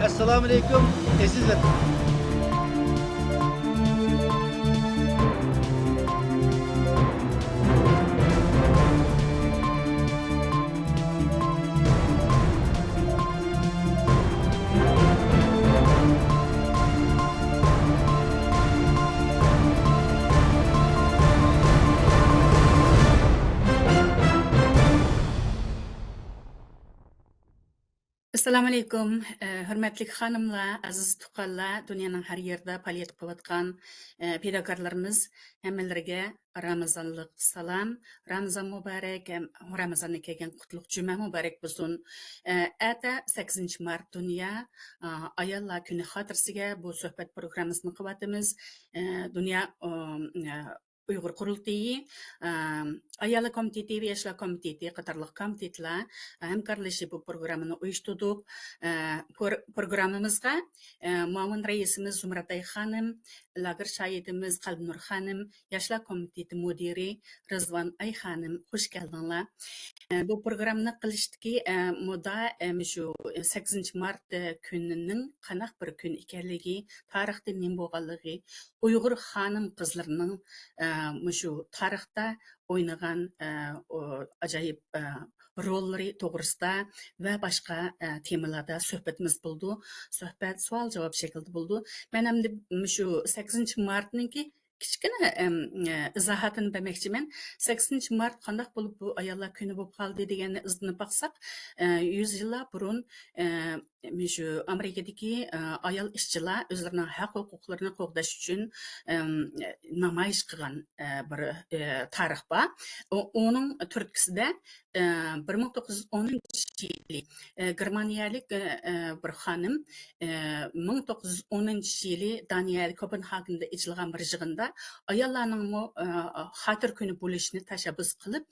Assalamu alaikum, azizlar. Assalamu alaykum, hörmətli xanımlar, aziz tuqqanlar, dünyanın hər yerdə fəaliyyət qılayotqan fedakarlarımız həmmələrinə Ramazanlıq salam, Ramazan mübarək, Ramazandan kelgan qutlug' juma mübarək bo'lsin. Ata 8 mart Dünya ayollar kuni xotirasiga bu suhbat programmasini qilyapmiz. Dünya Uyghur Qurultayı, Ayala Komiteti ve Yaşlar Komiteti qatarlıq komitetler hamkorlashib bu programmani uyushtirdik. Programmamizga muavin raisimiz Zumratay xonim, lager shoidimiz Qalbnur xonim, Yoshlar komiteti mudiri Rizvon Ay xonim, xush keldinglar. Bu programmani qilishdiki moda shu 8 mart kunining qanaq bir kun ekanligi, tarixda nima bo'lganligi, Uyg'ur xonim qizlarining shu tarixda o'ynagan ajoyib rollari to'g'risida va boshqa temalarda suhbatimiz bo'ldi. Suhbat savol javob shaklida bo'ldi. Men ham shu 8 martniki kichkina izohatini bermoqchiman. 8 mart qanday bo'lib bu ayollar kuni bo'lib qoldi deganni izlanib baqsaq, 100 yillar burun shu Amerikadagi ayol ishchilar o'zlarining haq huquqlarini qo'llash uchun namoyish qilgan bir tarix bor. Onun turtkisida 1910-yili Germaniyalik bir xonim 1910-yili Daniyal Kopenhagen'da icilgan bir yig'inda ayollarning xotir kuni bo'lishini tashabbus qilib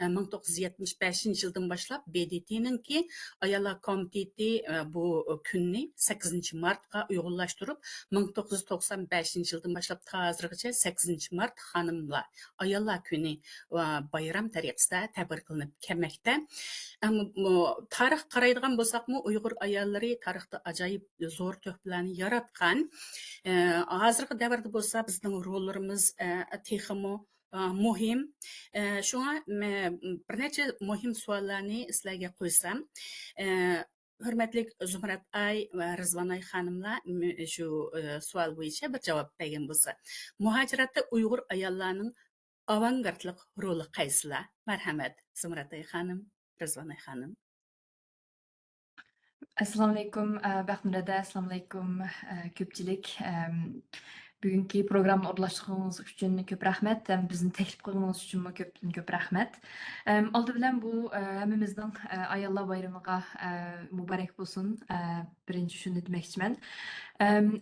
1975-yildan boshlab BDT'ninki ayollar komiteti bu kunni 8 martga uyg'unlashtirib 1995-yildan boshlab hozirgacha 8 mart xonimlar ayollar kuni bayram tariqasida tabriklanib kelmoqda. Tarix qaraydigan bo'lsaqmi, Uyg'ur ayollari tarixda ajoyib zo'r tuhfalarni yaratgan. Hozirgi davrda bo'lsa bizning rollarimiz texmo muhim. Shunga bir necha muhim savollarni sizlarga qo'ysam, hurmatli Zumrat Ay va Rizvon Ay xonimlar shu savol bo'yicha bir javob bergan bo'lsa, muhojiratda Uyg'ur ayollarining avangardlik roli qaysilar? Marhamat, Zumrat Ay xonim, Rizvon Ay xonim. Assalomu alaykum, Baxtmurada, assalomu alaykum, ko'pchilik. Bugungi programmani o'rlashtirganingiz uchun ko'p rahmat. Bizni taklif qilganingiz uchun ko'p rahmat. Oldi bilan bu hammamizning ayollar bayramiga muborak bo'lsin. Birinchi shuni demoqchiman.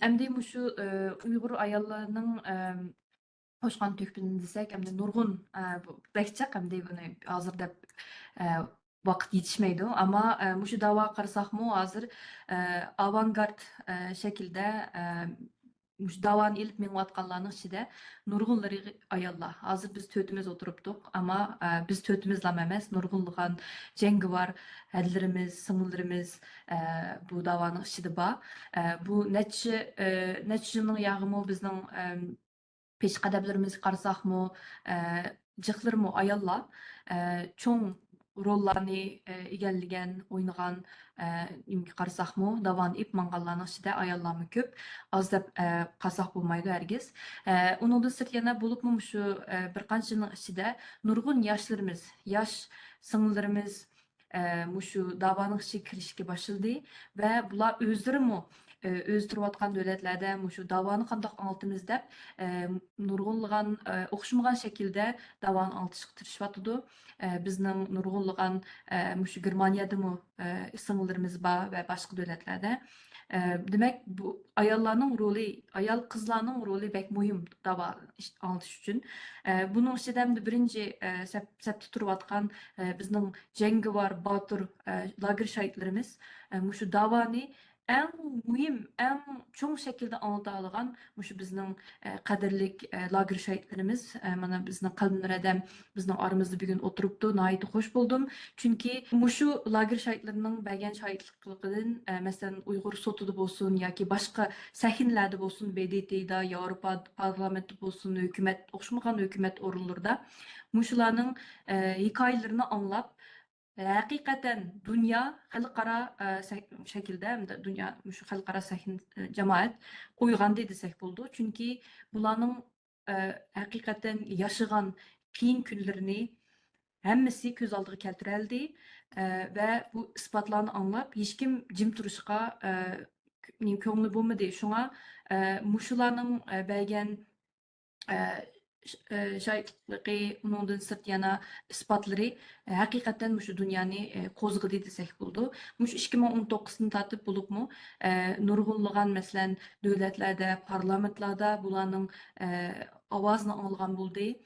Endi shu Uyg'ur ayollarining qo'shgan to'kpini desak, endi nurg'un bakcha endi buni hozirda vaqt yetishmaydi, ammo shu da'vo qilsaqmi hozir avangard shaklda shu da'voni ilib minayotganlarning ichida nurg'unlari ayollar. Hozir biz to'timiz o'tiribdik, ammo biz to'timizlam emas, nurg'unligan jangovar hadlarimiz, singillarimiz bu da'voning ichida bor. Bu necha yag'imi bizning peshqadamlarimiz qarasaqmi, jiqlarmi ayollar cho'ng rollarni egallagan, o'ynagan qarasaqmi, davon ip manganlarning ichida ayollarmi ko'p. Az deb qasaq bo'lmaydi hargiz. Uningdan sirt yana bo'libmi shu bir qanchaning ichida nurg'un yoshlarimiz, yosh singillarimiz shu davoning ichiga kirishga boshladi va bular o'zlarimi o'z turayotgan davlatlarda shu davoni qanday anlatimiz deb nurg'unlagan o'xshamagan shaklda davoni anlatishga tirishyapti. Bizning nurg'unlagan shu Germaniyadami singillarimiz bor va boshqa davlatlarda. Demak, bu ayollarning roli, ayol qizlarning roli bek muhim davo anlatish uchun. Buning ichida birinchi sapda turayotgan bizning jangovar botir lager shoidlarimiz shu davoni en mühim, en çoğun şekilde anlatılgan şu bizning qadrlik lager şehitlerimiz, mana bizning qalbimizda, bizning aramızda bugün oturupdu. Nayet hoş buldum. Çünkü şu lager şehitlerinin bergen şehitliklerinden, mesela Uygur sotuda bolsun yoki başka sahinlerde bolsun, BDT'da, Avrupa parlamenti bolsun, hükümet, oxşamagan hükümet orunlarda muşularning hikayelerini anlap hakikaten dünya halkara şekilde hem de dünya şu halkara sahin cemaat koygan desek buldu. Çünkü bularning hakikaten yaşagan qiyin kunlarini hemmesi göz aldığı keltirildi ve bu ispatlarını anlap hiç kim jim turuşqa ko'ngli bo'lmadi. Şuna muşularning bergen şahitliği, onundan sırt yana ispatlary hakikaten şu dünyani kozgıdı desek buldu. Muş 2019'dan tartip bulupmu nurgulluğan meselen devletlerde, parlamentlarda bularning avazını algan buldu.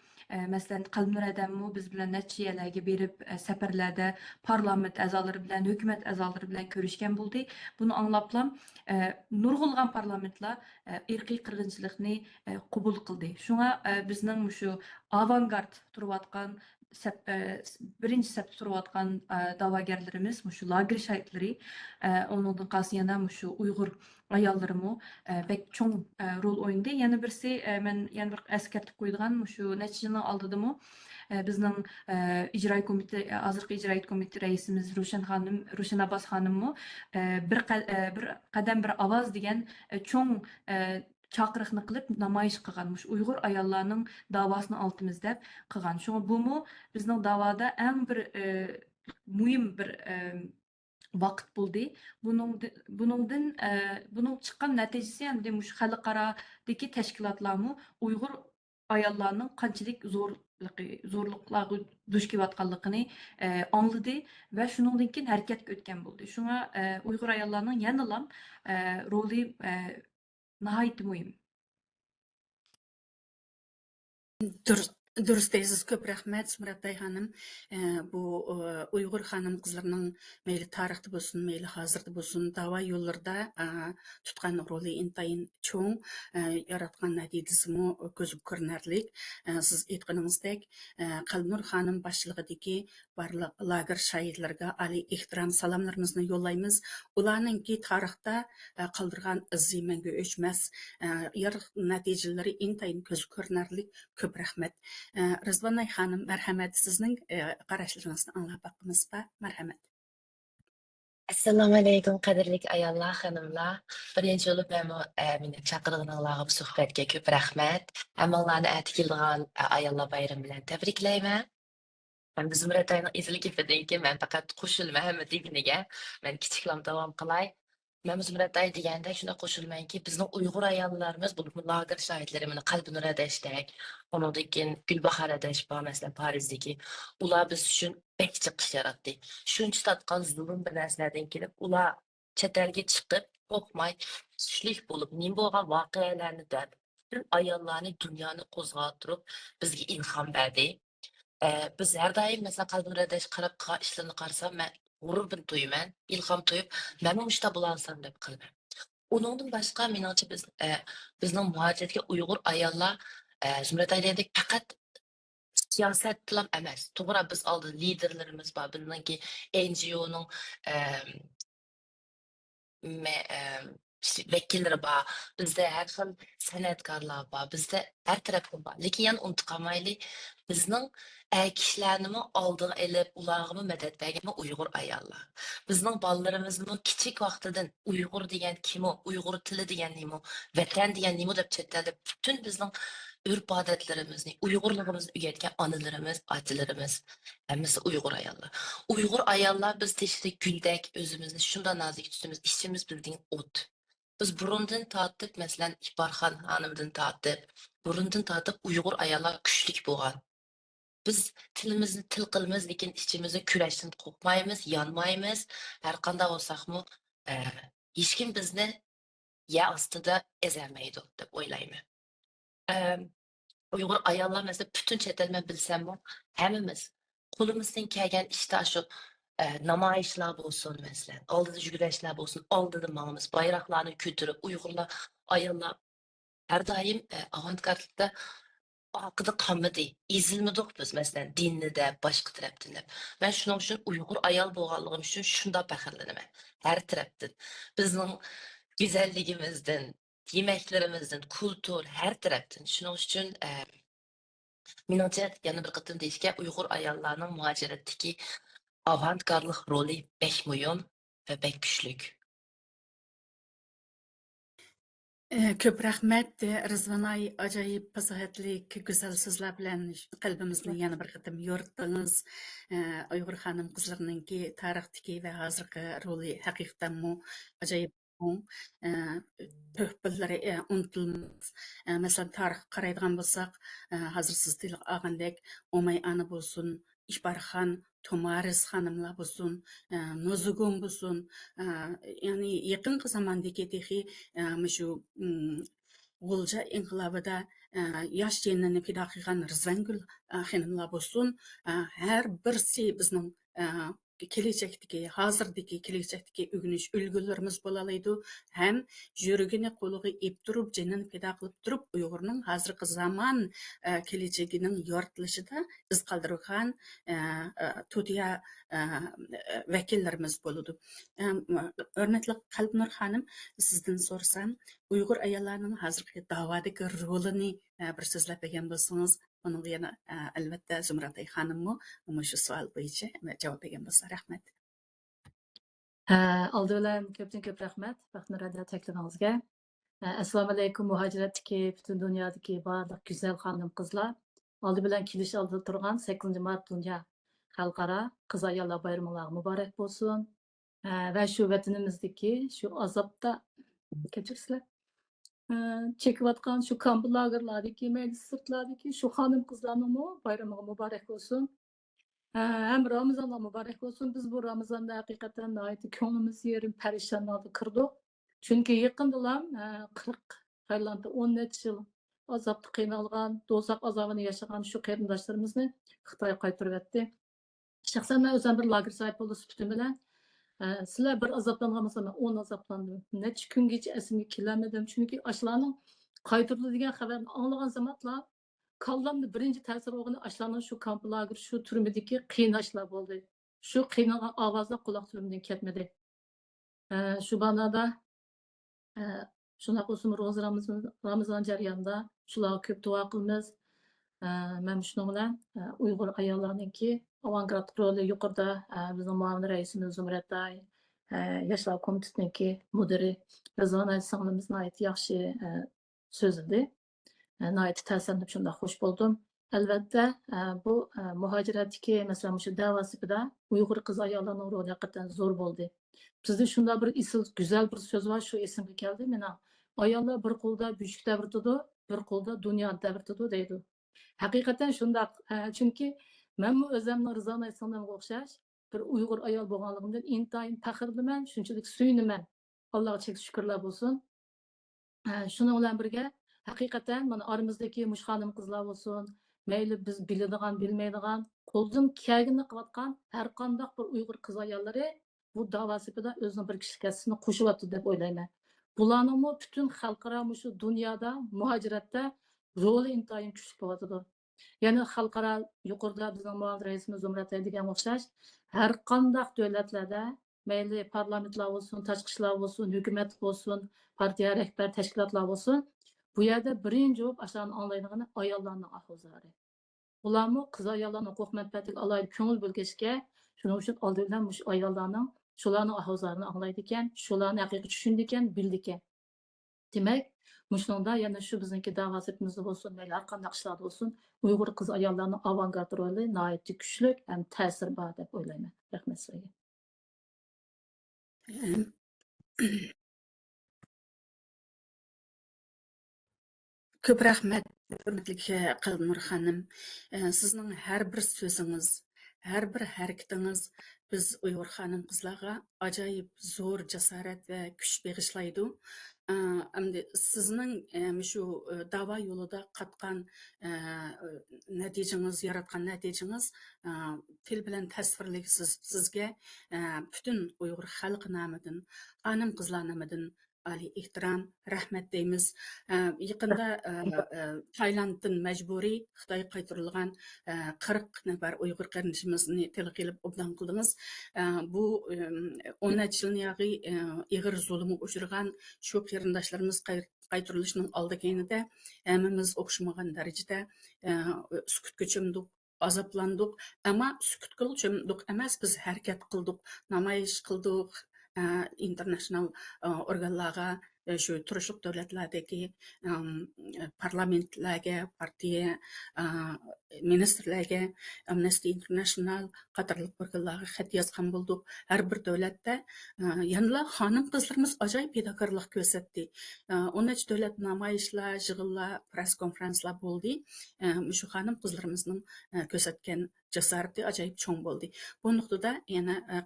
Mesela Qalbinur Adammu biz bilan necha yerlarga berib safarlarda parlament a'zolari bilan, hukumat a'zolari bilan ko'rishgan bo'ldi. Buni anglaplam nurg'ulg'an parlamentlar irqiy qirg'inchilikni qabul qildi. Shunga bizning shu avangard turayotgan birinchi sapda turayotgan da'vogarlarimiz shu lager shahitlari, onundan qalsa yana shu Uyg'ur ayollarimi bek cho'ng rol o'ynadi. Yana birisi men yana bir eskartib qo'ydigan shu necha yilning oldidami bizning ijroiy komiteti, hozirgi ijroiy komiteti raisimiz Rushan Abbas xonimmi bir qadam bir ovoz degan cho'ng chaqiriqni qilib namoyish qilgan, Uyg'ur ayollarning davosini oltimiz deb qilgan. Shunga bumi bizning davoda eng bir muhim bir vaqt bo'ldi. Buning chiqqan natijasi endi mush xalqarodagi tashkilotlarmi Uyg'ur ayollarning qanchalik zo'rliqlarga duch kelayotganligini angladi va shuningdan keyin harakatga o'tgan bo'ldi. Shunga Uyg'ur ayollarning yanalam roli nihoyat muhim. Dürüst deysiz, köp rahmet Zümrət xanım. Bu Uyğur xanım qızlarının meyli tarixdə bolsun, meyli hazırda bolsun, dava yollarda tutqan roli intayın çoğ, yaratqan nəticəsimi gözü görünərlik. Siz aytqanınızdək, Qalbinur xanım başçılığındakı barlıq lager şahidlərə ali ehtiram salamlarımızı yollayımız. Ularningki tarixdə qaldırğan izi məngə öçməz, yarıq nəticələri intayın gözü görünərlik. Köp rahmet. Rızvan Ayxanım, merhamet. Sizning qarashlaringizni anglab baqimizba. Merhamet. Assalomu alaykum qadrli ayollar, xonimlar. Birinchi bo'lib meni chaqirganinglarga bu suhbatga ko'p rahmat. Hammanglarni atikilgan ayollar bayrami bilan tabriklayman. Ben Zümrət ayının izligi ki men faqat qo'shilma hamma deginiga men kichiklam davom qilay. Men Zümrət ay deganda shuna qo'shilmanki, bizning Uyg'ur ayollarimiz bu lager shohidlari meni Qalbinur adashdek, undan keyin Gulbahor adash bor masalan Parizdagi, ular biz uchun bek chiqish yaratdi. Shuncha tatqan zulm bir narsalardan kelib, ular chet elga chiqib, qo'rqmay, tushlik bo'lib, nim bo'lgan voqealarni deb, bütün ayollarni dunyoni qo'zg'atib bizga ilhom berdi. Biz her daim mesela Qalbinur adash qarab qilgan ishlarini qarasam, men g'urur to'yman, ilhom to'yib, men mushta bo'lansam deb qildim. Uningdan boshqa meningcha bizning muhojirga Uyg'ur ayollar Zumrat aydagandek faqat siyosat bilan emas. To'g'ri biz oldin liderlarimiz bor, bizningki NGOning vekilleri bor, bizda har xil san'atkorlar bor, bizda har tarafdan bor. Lekin yana unutqamaylik, bizning kishilarni oldiga elib, ularga madad bergan Uyg'ur ayollar. Bizning bolalarimizni kichik vaqtidan Uyg'ur degan kim u, Uyg'ur tili degan nima, vatan degan nima deb chetlarda butun bizning urf-odatlarimizni, Uyg'urligimizni o'rgatgan onalarimiz, otalarimiz, hammasi Uyg'ur ayollar. Uyg'ur ayollar biz teshida guldek o'zimizni shunday nozik tutamiz, ishimiz bildiğin o't. Biz burundan tortib, masalan, Iborxon xonimdan tortib, burundan tortib Uyg'ur ayollar kuchlik bo'lgan. Biz tilimizni til qilamiz, lekin ichimizni kurashdan qo'rqmaymiz, yonmaymiz. Har qanday bo'lsaqmi, hech kim bizni yer ostida ezolmaydi deb o'ylayman. Uyg'ur ayollar mesela bütün chet elni bilsammi, hammamiz qo'limizdan kelgan ishda shu namayişler olsun mesela. Aldıda jügüleşler olsun. Aldıda malımız. Bayraklarını götürüp Uygurlar, ayollar her daim avantgardlıkta hakkında kalmadı. İzilmedik biz mesela dinli de, başka taraftan da. Ben şunun için Uygur ayol boğallığım için şunda bakırlanıyorum. Her taraftan. Bizim güzelliğimizden, yemeklerimizden, kültür, her taraftan. Şunun için menimce yana bir qıtım deyishga Uyg'ur ayollarning muhojiratdagi avantgardlik roli bek muhim va bek kuchlik. Ko'p rahmat Rizvanay, ajoyib fasohatlik go'zal so'zlar bilan qalbimizni yana bir qatim yoritdingiz. Uyg'ur xonim qizlarininki tarixdagi va hozirgi roli haqiqatdanmi ajoyib. Töhbillari unutilmas. Masalan, tarixga qaraydigan bo'lsak, hozir siz tilga olgandek Omay ana bo'lsin, Ishbarxon, Tomaris xonimlar bo'lsin, Nozigun bo'lsin, ya'ni yaqinqi zamondagi texi shu G'ulja inqilobida yosh jinini fido qilgan Rizvangul xonimlar bo'lsin, har birisi bizning kelajakdagi, hozirdagi, kelajakdagi o'rganish ulgularimiz bo'lalaydi. Ham yuragini qo'liga ep turib, jinini fido qilib turib, Uyg'urning hozirgi zamon kelajagining yoritilishida iz qoldirgan to'tiya vakillarimiz bo'ladi. Hurmatli Qalbnur xonim, sizdan so'rasam, Uyg'ur ayollarning hozirgi da'vodagi rolini bir so'zlab bergan bo'lsangiz, bunga yana albatta Zumratay xonimmi shu savol bo'yicha javob bergan bo'lsa, rahmat. Aldı bilan ko'p rahmat Baxtnur aka taklifingizga. Assalomu alaykum muhojiratdagi butun dunyodagi barliq go'zal xonim qizlar. Aldı bilan kelish oldida turgan 8-mart dunyo xalqaro qiz ayollar bayraminglar muborak bo'lsin. Va shu vatanimizdagi shu azobda kechirsizlar. Çekiyotgan şu kamp lagerlardaki, meclis sırtlardaki şu hanım kızlarının bayramı mübarek olsun. Hem Ramazan'la mübarek olsun. Biz bu Ramazan'da hakikaten ait könlümüz yerim perişanladı kırdık. Çünkü yakındılar 40 haylandı 10 yıl azaptı kıynalgan, dozak azabını yaşayan şu kerindaşlarımızı Xitay'a kaytırıp etti. Şahsen ben özel bir lager sahip oldu sütüm bilen. Sizler bir azaplangan mesela 10 azaplandım. Neçe gün geç esimge kilemedim. Çünkü aşılarının kaytırdı diyen haberini anlayan zamanla kallamdı birinci tesir oğunu aşılarının şu kampı lager, şu türmedeki kıynaşlar oldu. Şu kıynanan avazla kulak türümden ketmedi. Şu bana da şuna olsun Ramazan jarayonida şularga ko'p duo qilamiz. Men shuning bilan Uyg'ur ayollarninki avangard roli yuqorida bizning muavin raisimiz Zumratay, yoshlar komitetiniki mudiri Rizvanay singlimizning ayt yaxshi so'zidi. Nayet ta'sirlanib shunda xush bo'ldim. Albatta bu muhojiratdagi masalan shu davosida Uyg'ur qiz ayollarning roli haqiqatan zo'r bo'ldi. Bizde shunda bir isil güzel bir söz var şu esimga keldi. Mena ayollar bir qo'lda buyuk davrtidi, bir qo'lda dunyo davrtidi deydi. Haqiqatan shundaq. Chunki men o'zimning Rizvanay singlimga o'xshash bir Uyg'ur ayol bo'lganligimdan intayin faxrliman, shunchalik suyunaman. Allohga chek shukrlar bo'lsin. Şunun bilan birga haqiqatan mana oramizdagi mush xonim qizlar bo'lsin, mayli biz biladigan, bilmaydigan, qo'ldan kelganini qilayotgan har qanday bir Uyg'ur qiz ayollari bu davosida o'zining bir kishilik hissini qo'shyapti deb o'ylayman. Bularning butun xalqaro shu dunyoda muhojiratda roli intayin kuchli bo'lyapti. Ya'ni xalqaro yuqorida bizning muavin raisimiz Zumratay degan o'xshash har qanday davlatlarda mayli parlamentlar bo'lsin, tashqi ishlar bo'lsin, hukumat bo'lsin, partiya rahbar tashkilotlar bo'lsin, bu yerda birinchi bo'lib ashani anglaydigani ayollarning ahvozlari. Ularmi qiz ayollarning huquq manfaatiga alohida ko'ngil bo'lgachga, shuning uchun oldindan mush ayollarning shularning ahvozlarini anglaydi ekan, shularni haqiqiy tushundi ekan, bildi ekan. Demak, mushunda yana shu bizniki davosimiz bo'lsin, mayli har qanday ishlarda bo'lsin, Uyg'ur qiz ayollarning avangard roli nihoyatda kuchli ham ta'sir bor deb o'ylayman. Rahmat sizlarga. Ko'p rahmat, hurmatli Qalbnur xonim. Sizning har bir so'zingiz, har bir harakatingiz biz Uyg'ur xonim qizlarga ajoyib zo'r jasorat va kuch bag'ishlaydi. Әмді сіздің şu dava yolida qatqan nəticəniz, yaratqan nəticəniz til bilan təsvirləgisiz sizə bütün Uyğur xalqı namıdan, xanım qızlar namıdan ali ehtiram, rəhmət deyimiz. Yaqında Taylanddan məcburi Xitoy qaytarılğan 40 nəfər Uyğur qardaşımızı tilgə elib obdan qıldınız. Bu 10 yilni yağı ağır zulmə uçurğan şu qarindoshlarimiz qaytarılışının aldı keynida hammamiz o'xshamagan darajada sukutga cho'mdik, azoblandik, ammo sukutga cho'mdik emas, biz harakat qildik, namoyish qildik, international organlarga, shu turishliq davlatlardagi parlamentlarga, partiya ministrlarga, Amnesty International qatorliq organlarga xat yozgan bo'ldik. Har bir davlatda yanıla xanım qızlarımız acayip fedakarlık gösterdi. 13 devlet namayişler, yığınlar, press konferanslar oldu. Şu xanım qızlarımızın gösterken cesareti acayip çoğun oldu. Bu noktada yana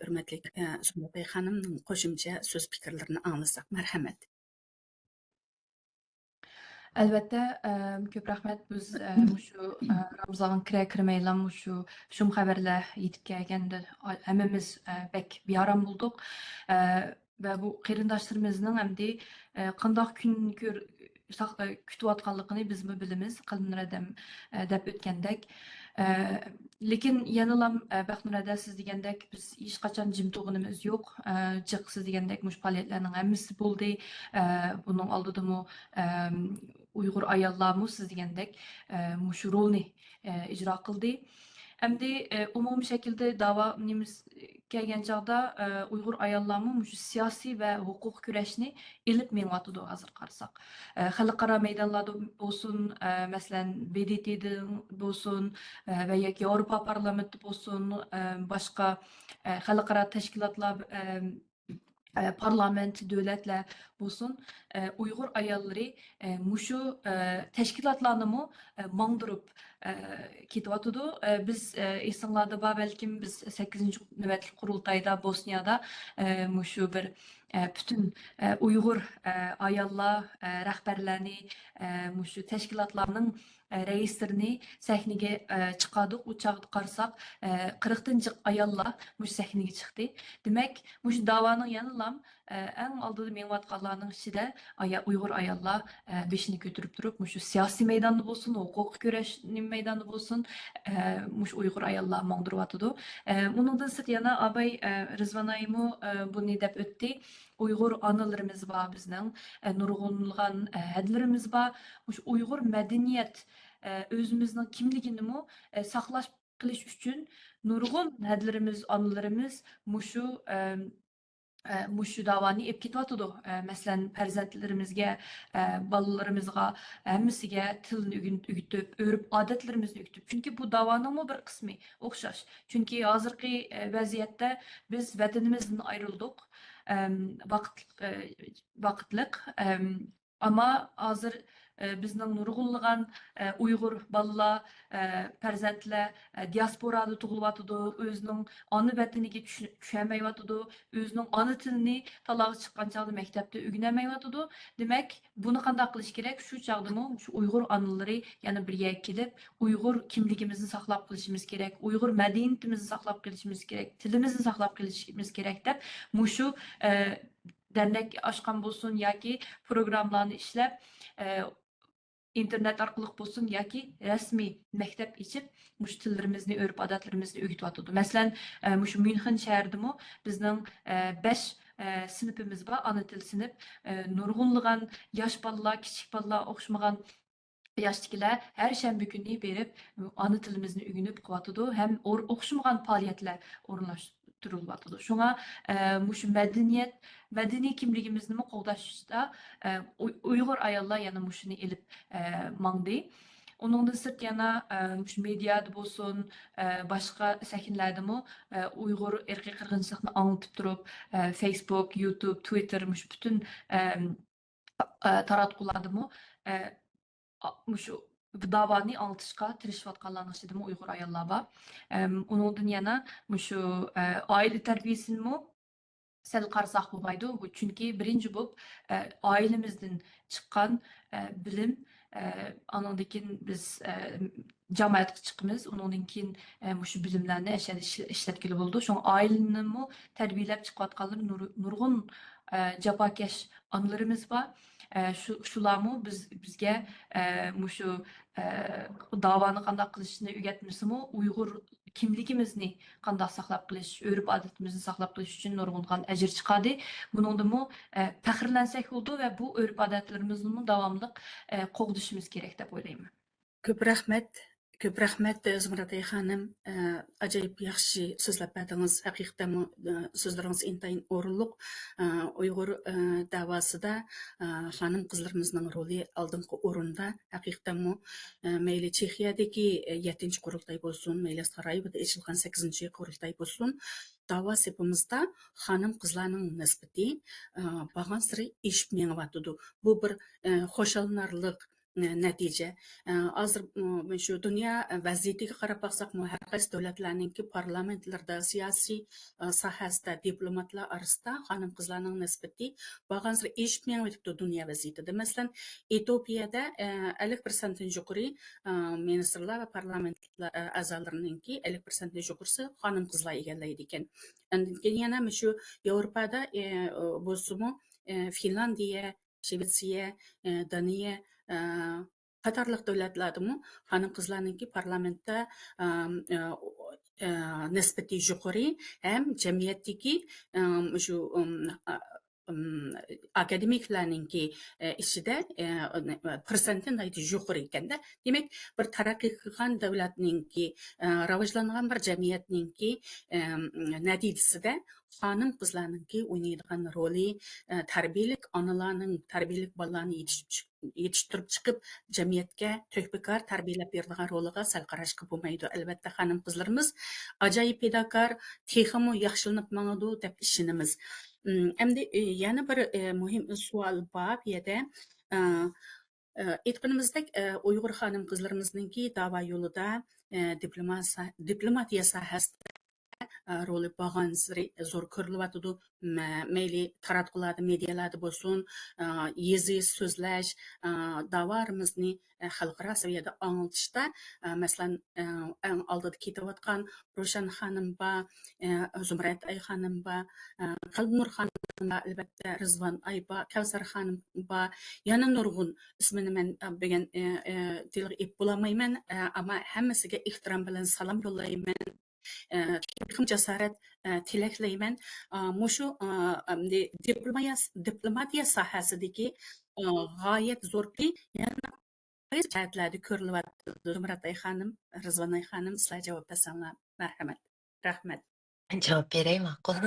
hürmetli Zümrüt Hanım'ın qo'shimcha söz fikrlarini anlasak. Merhamet. Albatta, ko'p rahmat. Biz shu Ramazon kirmeylan shu shum xabarlar yetib kelganda hammamiz bek bearam bo'ldik. Va bu qarindoshlarımızın hamda qandoq kun kutayotganligini biz bilamiz. Qalbinur adam deb o'tgandek. Lekin yanalam Baxnur ada siz degandek biz hech qachon jim to'g'inimiz yo'q. Jiq siz degandek mush faoliyatlarning hammasi bo'ldi. Buning oldida Uyghur ayollarmı siz degandek mush rolni ijro qildi. Endi umumiy shaklda da'vo nimiz kelgan chog'da Uyghur ayollarmı mush siyosiy va huquq kurashni ilib mengatdi hozir qarasak. Xalqaro maydonlarda bo'lsin, masalan BDT'da bo'lsin va yoki Yevropa parlamenti bo'lsin, boshqa xalqaro tashkilotlar parlament, devletler bo'lsin, Uyghur ayolları mushu tashkilotlarni mangdirib ketyapti. Biz esinglarda bor balkim biz 8-navbatlik qurultayda Bosniyada mushu bir bütün Uyghur ayollar rahbarlarni mushu tashkilotlarning reislerini sahnaga chiqardik. U chog'da qarasak 40 ayollar mush sahnaga chiqdi. Demak, mush da'voning yanilam eng oldida menvatqanlarning ichida Uyghur ayollar beshini ko'tarib turib, mush siyosiy maydonda bo'lsin, huquq kurash maydonida bo'lsin, mush Uyghur ayollar mangdiryapti. Buningdan sirt yana abay Rizvanaymu buni deb o'tdi. Uyghur analarımız var bizning, nurg'unlagan hadlarimiz var. Mush Uyghur madaniyat özümüzning kimligini saqlash qilish uchun nurg'un hadlarimiz, analarimiz mushu mushu davoni ep ketyapti. Masalan, farzandlarimizga, balalarimizga, hammasiga tilni o'rgatib, o'rib odatlarimizni o'rgatib. Chunki bu davoning bir qismi o'xshash. Chunki hozirgi vaziyatda biz vatanimizdan ayrildik. Vaqtliq ama hozir bizning nurg'unlagan Uyghur balalar, farzandlar diasporada tug'ilyapti, o'zining ona vataniga tushmayapti, o'zining ona tilini talog'i chiqqan chog'da maktabda o'rganmayapti. Demak, buni qanday qilish kerak? Shu chog'da shu Uyghur onalari yana birga kelib, Uyghur kimligimizni saqlab qolishimiz kerak, Uyghur madaniyatimizni saqlab qolishimiz kerak, tilimizni saqlab qolishimiz kerak deb mushu dernek aşkan bulsun yoki programlarni ishlab internet orqali bo'lsin yoki rasmiy maktab ichib mush tillarimizni, o'rib odatlarimizni o'rgatyapti. Masalan, mush München shahrida bizning 5 sinfimiz bor, ana til sinf. Nurg'unlagan yosh bolalar, kichik bolalar, o'xshamagan yoshdagilar har shanba kuni berib ana tilimizni o'rganib qilyapti. Ham o'xshamagan faoliyatlar o'rinlashtiryapti. Shunga mush madaniy kimligimizni qo'llashda Uyghur ayollar yana mushuni elib mangdi. Onundan sırt yana medyada bo'lsin, boshqa sahnlarda Uyghur erkek qirg'inchilikni anlatıp durup Facebook, YouTube, Twitter bütün taratqularda şu davani anlatışqa tirishayotganlarning ichida Uyghur ayollar bor. Onundan yana şu aile tarbiyasini sel qarasak bo'lmaydi. Bu chunki birinchi bo'lib oilamizdan chiqqan bilim, andan keyin biz jamoatga chiqamiz, undan keyin shu bilimlarni ishlatgili bo'ldi. Şu oilanimi tarbiyalab chiqayotganlar nurg'un jafokash onlarimiz bor. Shularmi bizga shu davoni qanday qilishni o'rgatmasimi, Uyg'ur kimligimizni qanday saqlab qilish, urf-odatimizni saqlab qilish uchun nurg'un ajr chiqadi. Buningdimi faxrlansak bo'ldi va bu urf-odatlarimizni davomli qo'g'dishimiz kerak deb o'ylayman. Ko'p rahmat. Ko'p rahmat Zumratay xonim. Ajoyib yaxshi so'zlab berdingiz. Haqiqatan so'zlaringiz intayin o'rinliq. Uyg'ur davosida xonim qizlarimizning roli oldingi o'rinda. Haqiqatan mayli Chexiyadagi 7-chi qurultay bo'lsin, mayli Saraybida ochilgan 8-chi qurultay bo'lsin, davo sepimizda xonim qizlarning nisbati borgan sari eshib mengyotidi. Bu bir xo'shalnarliq natija. Hozir shu dunyo vaziyatiga qarab baqsaq, har qaysi davlatlarningki parlamentlarda, siyosiy sohasida, diplomatlar orasida xonim qizlarning nisbati borgan sari eshib mengyotibdi dunyo vaziyatida. Masalan, Etiyopiyada 50% yuqori ministrlar va parlamentlar a'zolarininki 50% yuqorisi xonim qizlar egallaydi ekan. Yana shu Yevropada bo'lsa-mu Finlandiya, Shvetsiya, Daniya qatorliq davlatlardami xonim qizlarningki parlamentda nisbati yuqori ham jamiyatdagi shu akademiklarningki ichida persentdan yuqori ekanda. Demak, bir taraqqiy qilgan davlatningki, rivojlangan bir jamiyatningki natijasida xonim qizlarningki o'ynaydigan roli tarbiyalik onalarning tarbiyalik bolalarni yetishtirib chiqib jamiyatga to'hbakor tarbiyalab beradigan roliga sal qarashga bo'lmaydi. Albatta xonim qizlarimiz ajoyib pedagog, texmo yaxshilanib mangadi deb ishonamiz. Endi yana bir muhim savol bor bu yerda. Aytganimizdek, Uyg'ur xonim qizlarimizningki da'vo yo'lida diplomatiya sohasida roli bo'lgan sari zo'r ko'rilyotidi. Mayli taratqularda, medialarda bo'lsin, yezi so'zlash, da'vorimizni xalqaro saviyada anglitishda, masalan, eng oldida ketayotgan Ro'shan xonim bor, Zumratay xonim bor, Qalbnur xonim bor, albatta Rizvon ay bor, Kavsar xonim bor, yana nurg'un ismini men degan tilga ep bo'lmayman, ammo hammasiga ehtirom bilan salom yo'llayman. Jasorat tilaklayman. Mushu diplomatiya sohasidagi g'oyat zo'rki yana qaysi jihatlarda ko'rilyapti? Zumratay xonim, Rizvonay xonim, sizlar javob bersanglar. Marhamat. Rahmat. Javob beray ma'qul.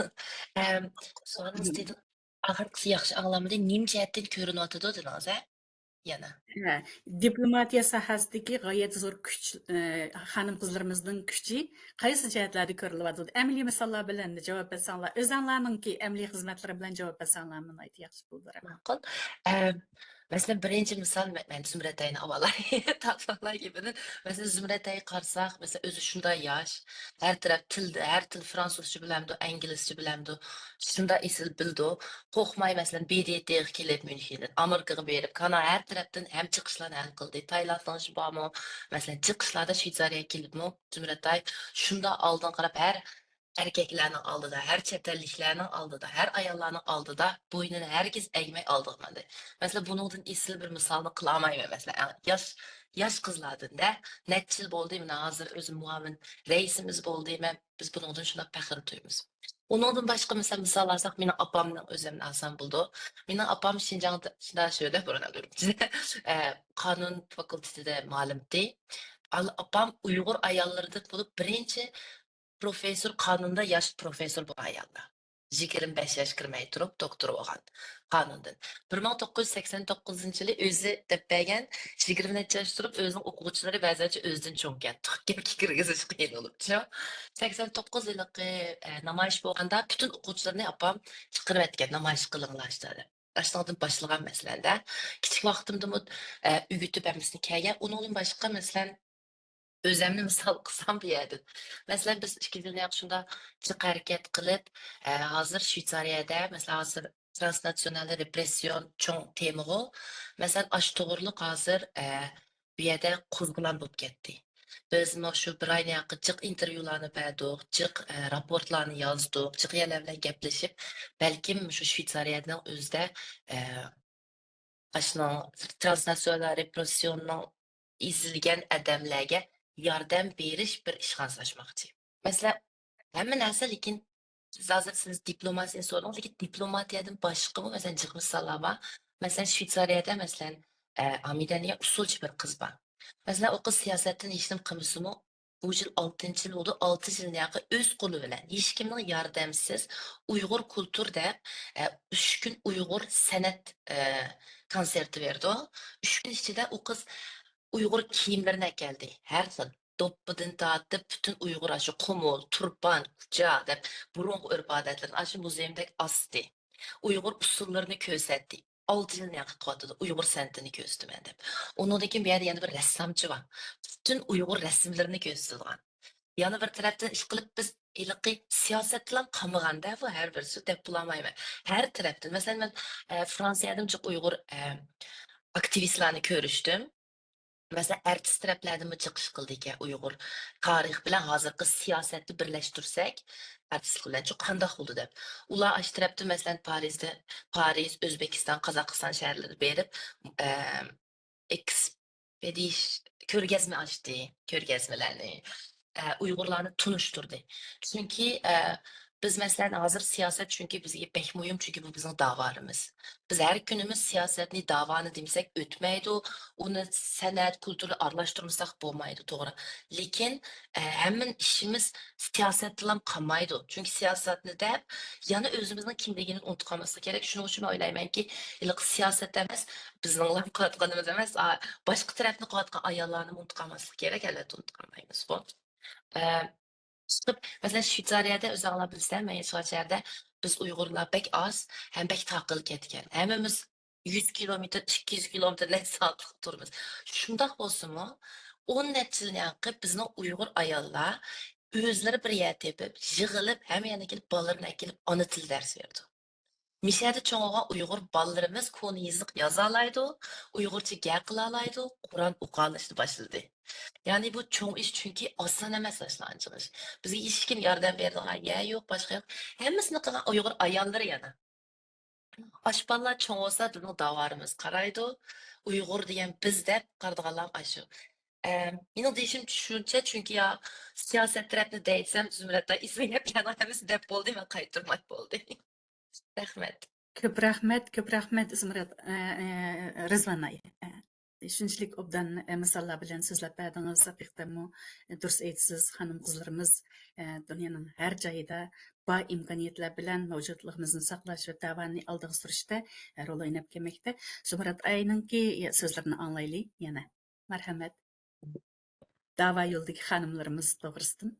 So'zingiz dedi, axir yaxshi anglamadi. Nim jihatdan ko'rinyotidi dedingiz, yana. Diplomatiya sohasidagi g'oyat zo'r kuch, xonim qizlarimizning kuchi qaysi jihatlarda ko'rilyapti? Amaliy misollar bilan javob bersanglar, o'zinglarningki amaliy xizmatlari bilan javob bersanglar, men yaxshi bo'ladi. Ma'qul. Masalan, birinchi misol men Zumratayni avvallar taqsoqlar gibidir. Masalan, Zumratay qarsak, masalan, o'zi shunday yosh, har taraf tilda, har til fransuzcha bilamdi, inglizcha bilamdi. Shunda esil bildi. Qo'rqmay masalan, BDT'ga kelib Münchendan, Amerikaga berib, kana har tarafdan ham chiqishlarni hal qildi. Tailanddan bormi, masalan, chiqishlarda Shveysariyaga kelibmi, Zumratay shunda oldin qarab erkeklerinin aldıda, her çetelliklerinin aldıda, her ayollarının aldıda, boynunu herkes egmek aldırmadı. Mesela bunun isil bir misalını kılamayım mesela. Yaş kızlardan da netçil bol değil mi? Hazır özüm muavin reisimiz bol değil mi? Biz bunun şuna pekir duyumuz. Onun başka mesela misal alsak, benim apamın özlemini alsam buldu. Benim apam Şincan'da şöyle burana durum. Kanun fakültesinde malumdu. Apam Uygur ayarlarıdır bulup birinci profesör kanunda yaş profesör bu ayanda. 25 yaş kirmey turup doktor olgan kanundan. 1989 yılı özü depegen 20 yaş turup özünün okuvchiları bazıca özden çoğunken tıkken kirgiziş kıyın olup. 89 yıllık namayış bolganda bütün okuvchilarını yapam çıkırıp etken namayış kılınlaştırdı. Aşağıdan başlayan meselende. Küçük vaktimde ügütüp emmisini kaya. Onun başka mesela Özümni misal qılsam bu yerden. Mesela biz 2 yıl şunda çık hareket kılıp, hazır Şveysariyada, mesela hazır transnasyonel repression çoğun temiği, mesela aş toğırlık hazır bu yerde kuzgulan bulup getdi. Biz şu bir ayna yakı çık intervyularını verdik, çık raportlarını yazdık, çık yerlerle gepleşip, belki şu Şveysariyadan özde aşınan transnasyonel represyonun izilgen adamlarga yordam berish bir ish qazashmoqchi. Mesela hamma narsa lekin siz hozir siz diplomatiyani so'radingiz, lekin diplomatiyadan boshqa mesela jiq misollar bor. Mesela Shveysariyada mesela Amida degan usulchi bir qiz bor. Mesela o qiz siyosatdan hech nima qilmasimi, bu yil 6-yil bo'ldi, 6 yilni yaqin o'z qo'li bilan hech kimning yordamisiz Uyg'ur kultur deb 3 kun Uyg'ur san'at konserti verdi o. 3 kun ichida u qiz Uyg'ur kiyimlarini keldi. Har xil do'ppidan tortib butun Uyg'ur shu qumul, turpan, kucha deb burungi urf odatlarni shu muzeyimdek osdi. Uyg'ur usullarini ko'rsatdi. 6 yilni yaqin qotdi Uyg'ur san'atini ko'rsataman deb. Undan keyin bu yerda yana bir rassomchi bor. Butun Uyg'ur rasmlarini ko'rsatgan. Yana bir tarafdan ish qilib biz iliqi siyosat bilan qamaganda bu har birisi deb bo'lolmayman. Har tarafdan masalan men Fransiyadan chiq Uyg'ur aktivistlarni ko'rishdim. Mesela ertesi taraflardan mı çıkış kıldı ki Uygur tarih bilen hazırkı siyaseti birleştirsek ertesi bilen çok kandak oldu dep. Ula aş tarafta mesela Paris, Özbekistan, Kazakistan şehirleri berip ekspediş körgezme açtı, körgezmelerini. Uygurlarını tunuşturdu. Çünkü biz mesela hazır siyaset çünkü bizge pek mühim çünkü bu bizim davarımız. Biz her günümüz siyasetini davanı demsek ötmeydi. Onu sanat, kültürü arlaştırmasak bulmaydı doğru. Lekin hemen işimiz siyaset bilen kalmaydı. Çünkü siyasetini de yani özümüzün kimliğini unutmaması gerek. Şunu için oylayman ki ilk siyaset demez, bizning laf qilayotganimiz emas, boshqa tarafni qilayotgan ayollarni unutmaması gerek, elbette unutmaymiz bu. Chiqib, masalan, Shveysariyada o'zinglar bilsam, men yashagan shaharda biz Uyg'urlar bek oz, ham bek taqil ketgan. Hammamiz 100 kilometr, 200 kilometrlik soatlik turmiz. Shundoq bo'lsa-mu, 10 necha yildan yaqin bizning Uyg'ur ayollar o'zlari bir yer tepib, yig'ilib, hamma yana kelib bolalarini kelib ona til dars berdi. Mishada cho'ng'igan Uyg'ur bolalarimiz koni yiziq yoza oladi, Uyg'urcha gap qila oladi, Qur'on o'qiy olishni boshladi. Yani bu çoğu iş çünkü aslında emas başlangıç. Bizge hech kim yordam beradigan ya yo'q, boshqa yo'q. Hammasini qilgan Uyg'ur ayollar yana. Oshpallar cho'ng bo'lsa, bizning davarimiz qaraydi. Uyg'ur degan biz deb qaradiganlar shu. Mening deyishim tushuncha chunki ya siyosat tarafni deysam, Zumratda ismiga planamiz deb bo'ldi, men qaytarmak bo'ldi. Rahmat. Ko'p rahmat Zumrad Rizvan aya. Shunchalik obdan misollar bilan so'zlab berdingiz. Haqiqatmi durust aytsiz, xonim qizlarimiz dunyoning har joyida bor imkoniyatlar bilan mavjudligimizni saqlash va davoni oldiga surishda rol o'ynab kelmoqda. Zumrad ayninki so'zlarini anglaylik yana. Marhamat. Dava yo'lidagi xonimlarimiz to'g'risidan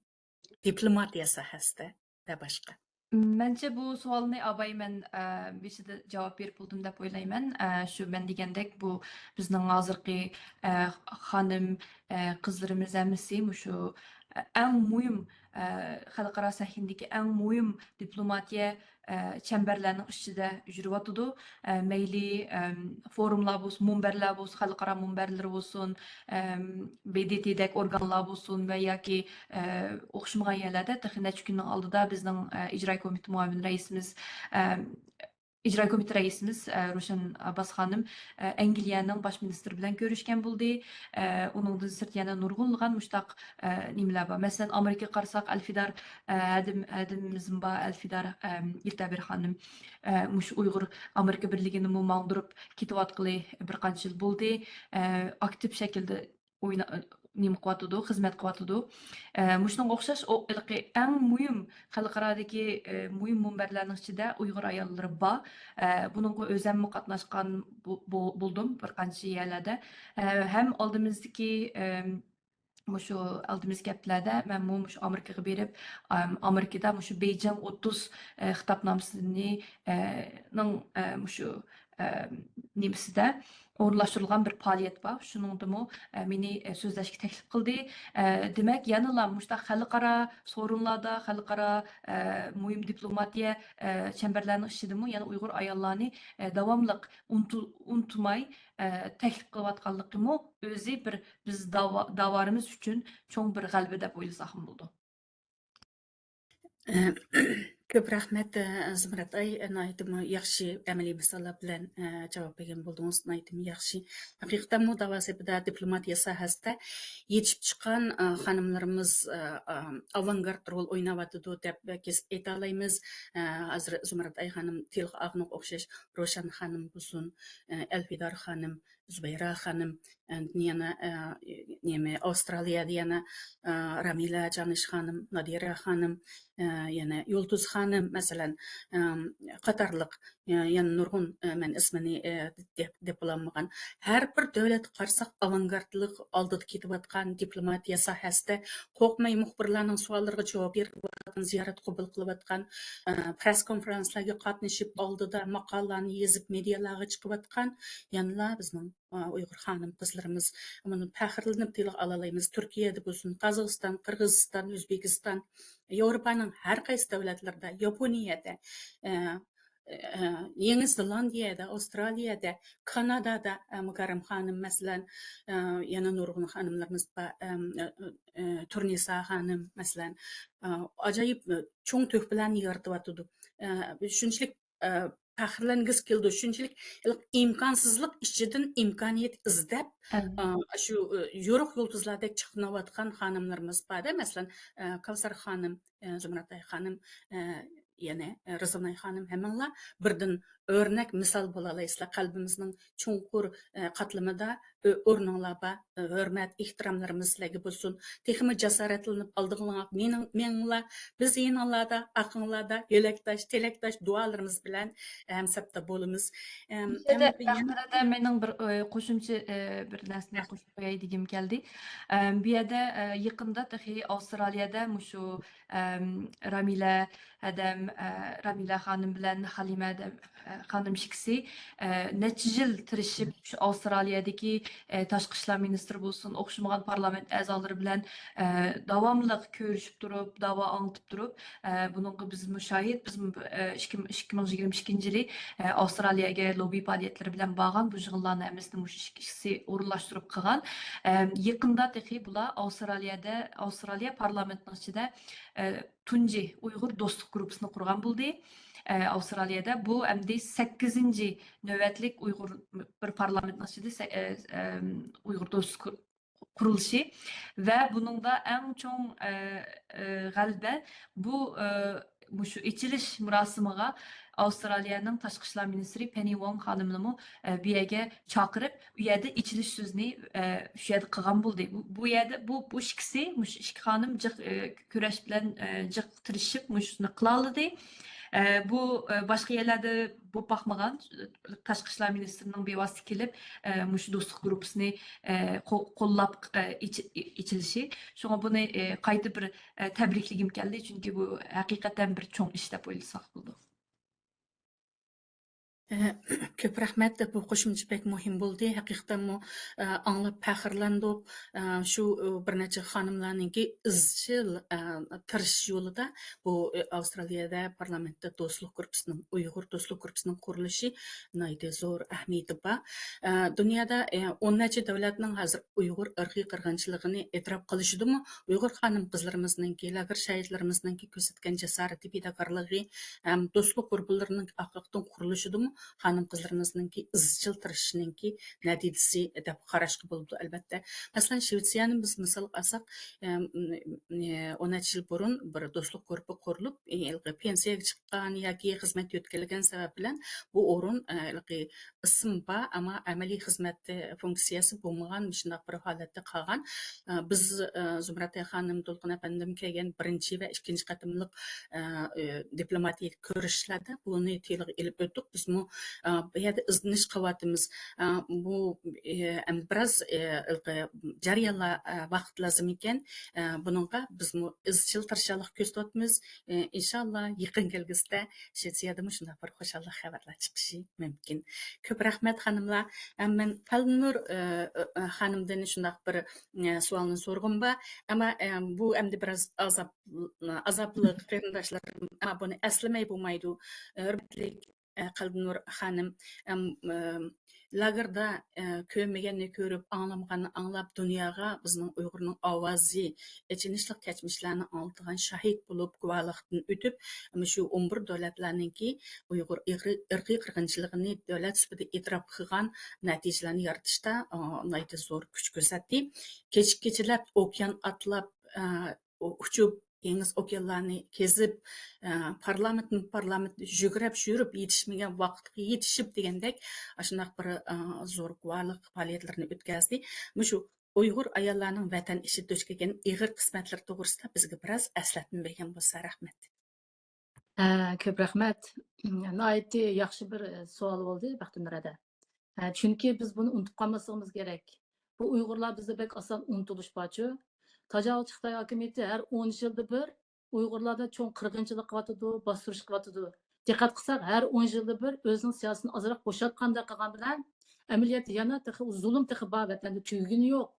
diplomatiya sohasida va boshqa. Bence bu sualını abay ben bir şeyde cevap verip buldum da oylayman. Şu ben degandek bu bizning hozirgi hanım kızlarımız emisi şu en mühim xalqaro sahnedagi en mühim diplomatiya çemberlerinin içinde yürüyotudu. Meyli forumlar olsun, munberler olsun, xalqaro munberler olsun, BDT'dek organlar olsun ve ya ki o'xshamagan yerlarda necha kunning oldida bizning ijro komiteti muavin raisimiz ijro komiteti raisimiz Roshan Abbas xonim Angliyaning bosh ministri bilan ko'rishgan bo'ldi. Uningdan sirt yana nurg'unlagan mushtaq nimalar bor. Masalan, Amerikaga qarasak Alfidar adimimiz bor, Alfidar Iltabir xonim mush Uyg'ur Amerika birligini mangdirib ketayotgani bir qancha yil bo'ldi. Aktiv shaklda nima qilyotidi, xizmat qilyotidi. Muşunga o'xshash eng muhim xalqarodagi muhim munbarlarning ichida Uyg'ur ayollari bor. Buningga o'zim qatnashgan bo'ldim bir qancha yerlarda. Ham oldimizdagi şu aldığımız gaplarda ben şu Amerika'ya berip Amerika'da şu Beijing 30 hitapnamasını şu nemisida o'rinlashtirilgan bir faoliyat bor. Shuningdimi meni so'zlashga taklif qildi. Demak, yanıla muşta xalqaro sorunlarda, xalqaro muhim diplomatiya çemberlerinin işidimi, yani Uyghur ayollarını davamlı unutmay taklif qilayotganligimi o'zi bir biz davarımız üçün cho'ng bir g'alaba deb o'ylasam bo'ldi. Ko'p rahmat Zumrat ay, aytdim yaxshi amaliy misollar bilan javob bergan bo'ldingiz. Aytdim yaxshi. Haqiqatan bu davosida diplomatiya sohasida yetishib chiqqan xonimlarimiz avangard rol o'ynayotdi deb kesib ayta olamiz. Hozir Zumrat ay xonim Tilg'a Ag'noq o'xshash Roshan xonim bo'lsin, Alfidor xonim, Zubayra xonim, yana nima Avstraliyada yana Ramila Janish xonim, Nadira xonim, yana Yulduz xonim masalan qatorliq yana nurg'un men ismini deb bo'lolmagan har bir davlat qarsak avangardlik oldida ketayotgan diplomatiya sohasida qo'rqmay muxbirlarning savollariga javob berib ziyorat qabul qilayotgan press konferenslarga qatnashib oldida maqolalarni yozib medialarga chiqayotgan yana bizning Uyg'ur xonim qizlarimiz buni faxrlanib tilga olalaymiz. Turkiyada bo'lsin, Qozog'iston, Qirg'iziston, O'zbekiston, Yevropaning har qaysi davlatlarida, Yaponiyada, Yangi Zelandiyada, Avstraliyada, Kanadada Mukarram xonim masalan yana nurg'un xonimlarimiz bor, Turnisa xonim masalan ajoyib cho'ng to'p bilan yorityotdi. Shunchalik faxrlangiz keldi, shunchalik imkonsizlik ichidan imkoniyat izlab shu yo'riq yulduzlardek chiqinayotgan xonimlarimiz bor. Masalan, Kavsar xonim, Zumratay xonim, yana Rizvanay xonim hammalar birdan o'rnak misol bo'la olasizlar. Qalbimizning chunqur qatlamida o'rninglar bor. Hurmat, ehtiromlarimiz sizlarga bo'lsin. Texmi jasoratlanib oldinglar. Meninglar biz yininglarda, aqinglarda yo'lakdosh, tilakdosh duolarimiz bilan hamsafda bo'lamiz. Rahmatda mening bir qo'shimcha bir narsani qo'shib qo'yay degim keldi. Bu yerda yaqinda Avstraliyada shu Ramila xonim bilan Halima xonim shikisi necha yil tirishib shu Avstraliyadagi tashqi ishlar ministri bo'lsin, o'xshamagan parlament a'zolari bilan davomli ko'rishib turib, da'vo anglitib turib, buningga biz mushohid, biz 2022 yili Avstraliyaga lobby faoliyatlari bilan borgan bu yig'inlarni hammasini mush ikkisi o'rinlashtirib qilgan. Yaqinda bular Avstraliya parlamentining ichida tunji Uyg'ur do'stlik guruhini qurgan bo'ldi. Avstraliyada bu endi 8-ci navbatlik Uyg'ur bir parlamentning ichida Uyg'ur do'stlik qurilishi va buningda eng cho'ng g'alaba bu shu ichilish murosimiga Avstraliyaning tashqi ishlar ministri Penny Wong xonimni bu yerga chaqirib, u yerda ichilish so'zini shu yerda qilgan bo'ldi. Bu yerda bu ikkisi, ikki xonim kurash bilan jiq tirishib shuni qila oldi. Bu boshqa yerlarda bu baxmagan tashqi ishlar ministrining bevosita kelib shu do'stlik guruhini qo'llab ichilishi. Shunga buni qayta bir tabrikligim keldi, chunki bu haqiqatan bir cho'ng ish deb o'ylasak bo'ldi. Ko'p rahmat, bu qo'shimcha pek muhim bo'ldi. Haqiqatan anglab faxrlandik. Shu bir necha xonimlarninki izchil tirishish yo'lida bu Avstraliyada parlamentda do'stlik guruhining, Uyg'ur do'stlik guruhining qurilishi nihoyatda zo'r ahamiyati bor. Dunyoda 10 necha davlatning hozir Uyg'ur irqiy qirg'inchiligini e'tirof qilishidimi, Uyg'ur xonim qizlarimizningki, lager shahidlarimizningki ko'rsatgan jasorati, fidokorligi, do'stlik guruhlarining haqiqatan qurilishidimi xonim qizlarimizningki izchil tirishishningki natijasi deb qarashga bo'ladi albatta. Masalan, Shvetsiyani biz misol olsak, 10 yil burun bir do'stlik guruhi qurilib, pensiyaga chiqqan yoki xizmat o'tkazilgan sabab bilan bu o'rin ism bor, ammo amaliy xizmat funksiyasi bo'lmagan shunday bir holatda qolgan. Biz Zumratay xonim, To'lqin apandim kelgan birinchi va ikkinchi qatimliq diplomatiya ko'rishlarda buni tilga ilib o'tdik. Biz yerda izlanish qilyapmiz. Bu biroz jarayonlar vaqt lozim ekan. Buningga biz izchil tirishchilik ko'rsatyapmiz. Inshaalloh yaqin kelgusida Shvetsiyada shunday bir xushallik xabarlar chiqishi mumkin. Ko'p rahmat xonimlar. Men Falnur xonimdan shunday bir savolni so'rg'im bor. Ammo bu endi biroz azobli qarindoshlarim buni aslamay bo'lmaydi. Hurmatli Qalbinur xonim, lagerda ko'rmaganni ko'rib, anglamaganni anglab, dunyoga bizning Uyg'urning ovozi, echinishli kechmishlarni anlatgan shahid bo'lib, guvohlikdan o'tib, shu 11 davlatlarningki Uyg'ur irqiy qirg'inchiligini davlat sifatida e'tirof qilgan natijalarni yaratishda zo'r kuch ko'rsatdi. Kechilab okean atlab uchib dengiz okeanlarni kezib parlament yugurib yurib yetishmagan vaqtga yetishib degandek shunday bir zo'r guvohlik faoliyatlarini o'tkazdi. Shu Uyg'ur ayollarning vatan ishi duch kelgan ig'ir qismatlar to'g'risida bizga biroz eslatma bergan bo'lsa rahmat. Ko'p rahmat. Nihoyatda yaxshi bir savol bo'ldi Baxtiyor aka. Chunki biz buni unutib qolmasligimiz kerak. Bu Uyg'urlar bizda bek oson unutulishpachi. Tajovuzchi Xitoy hokimiyati har 10 yilda bir Uyg'urlarda cho'ng qirg'inchilik qilyotidi, bostirish qilyotidi. Diqqat qilsak, har 10 yilda bir o'zining siyosatini ozroq bo'shatganda qilgan bilan amaliyotda yana zulm bor vatanda tuguni yo'q.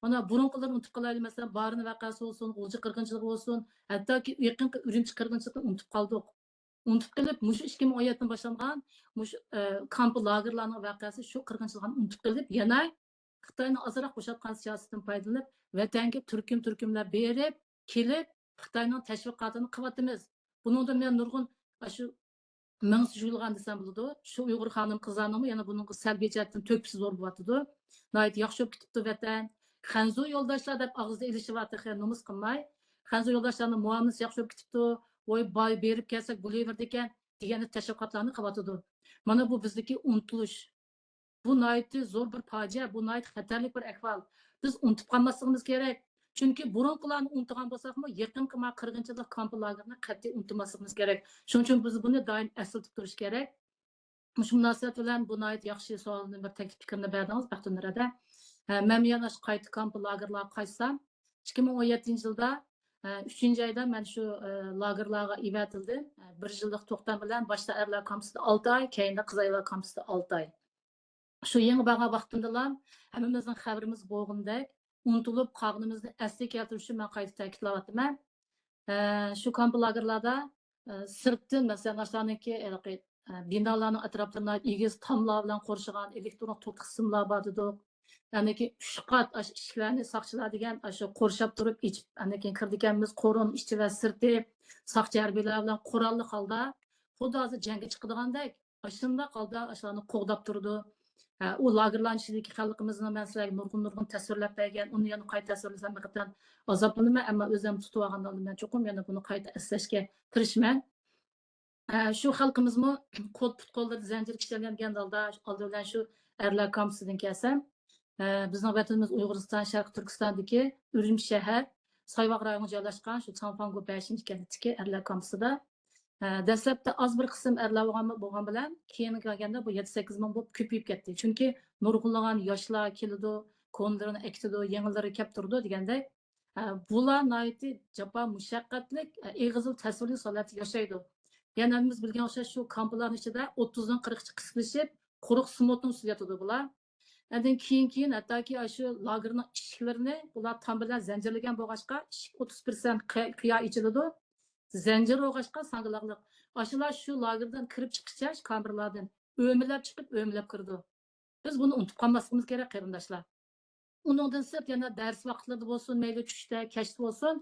Mana burunqilarni unutib qolaylik, masalan, Barini vaqasi bo'lsin, G'ulji qirg'inchiligi bo'lsin, hattoki yaqin Urumchi qirg'inchiligini unutib qoldik. Unutib qilib, mushu 2017dan boshlangan mushu kamp lagerlarning vaqasi shu qirg'inchilikni unutib qilib, yana Xitoyni ozroq bo'shatgan siyosatdan foydalanib, vatanga turkumlar berib, kelib, Xitoyning tashviqotini qilyapmiz. Buningda men nurg'un shu ming juyilgan desam bo'ladi. Shu Uyg'ur xonim qizlarning yana buning salbiy jihatdan to'kpisi zo'r bo'lyapti. Nihoyat yaxshi bo'lib ketibdi vatan. Xanzu yo'ldoshlar deb og'izda ilishyapti, nomus qilmay. Xanzu yo'ldoshlarning muomalasi yaxshi bo'lib ketibdi. Voy boy berib kelsak bo'laverdi ekan degan tashviqotlarni qilyapti. Mana bu bizdagi unutulish. Bu nihoyatda zo'r bir fojia, bu nihoyat xatarli bir ahvol. Biz unutib qolmasligimiz kerak. Chunki burunqilarni unutgan bo'lsakmi, yaqinqi qirg'inchilik kamp lagerini qat'iy unutmasligimiz kerak. Shuning uchun biz buni doim eslatib turish kerak. Shu munosabat bilan bu nihoyat yaxshi savolni bir taklif fikrini berdingiz Baxtiyor aka. Men yana shu qayta kamp lagerlarga qaysam, 2017-yilda 3-oyda men shu lagerlarga ivatildim. 1 yillik to'xtam bilan boshda erlar kampsida 6 oy, keyinda qizaylar kampsida 6 oy. Shu yangi bo'lgan vaqtimda hammamizning xabarimiz bo'lgandek unutulib qolganimizni asli keltirish uchun men qayta ta'kidlayapman. Shu kamp lagerlarda sirtdan masalan aşağıdaki binalarning atroflarini egiz tomlar bilan qo'rshgan elektron to'q qismlar bor dedik. Ya'ni ki 3 qat ishlarni soqchilar degan shu qo'rshab turib ichib keyin kirdiganmiz qo'rin ichi va sirti soqchi harbiylar bilan qurolli holda xuddi hozir jangga chiqadigandek shunday holda ashlarni qo'g'dab turdi. U lagerlarning ichidagi xalqimizni men sizlarga nurg'un tasvirlab bergan, uni yana qayta tasvirlasam haqiqatan azoblanaman, ammo o'zim tutib olgandan men cho'qim yana buni qayta eslashga tirishman. Shu xalqimizmi qo'llarida zanjir kishilangan holda oldi bilan shu erlar kampsidan kelsam, bizning vatanimiz Uyg'uriston, Sharq Turkistondagi Urumchi shahar, Soyvoq rayonida joylashgan shu Chanfangu 5-kentdagi erlar kampsida dastlabda az bir qism erlar bo'lgan bilan keyin kelganda bu 7-8 ming bo'lib ko'payib ketdi. Chunki nurg'unlagan yoshlar keladi, ko'ndirini ekitadi, yengillari kelib turdi deganda, bular nihoyatda jafo mushaqqatlik, eg'izil tasvirli holatda yashaydi. Yana biz bilgan o'sha shu kamplarning ichida 30 dan 40 qisqilishib, quruq smotni ustida yotadi bular. Undan keyin hattoki shu lagerning ishiklarini bular tam bilan zanjirlagan bo'lg'achqa 30% qiyo ichiladi. Zanjir o'g'ashqa sang'iliqliq. Ashular shu lagerdan kirib chiqishcha kamerlardan o'milab chiqib o'milab kirdi. Biz buni unutib qolmasligimiz kerak qarindoshlar. Uningdan sirt yana dars vaqtlarida bo'lsin, mayli tushda, kechda bo'lsin,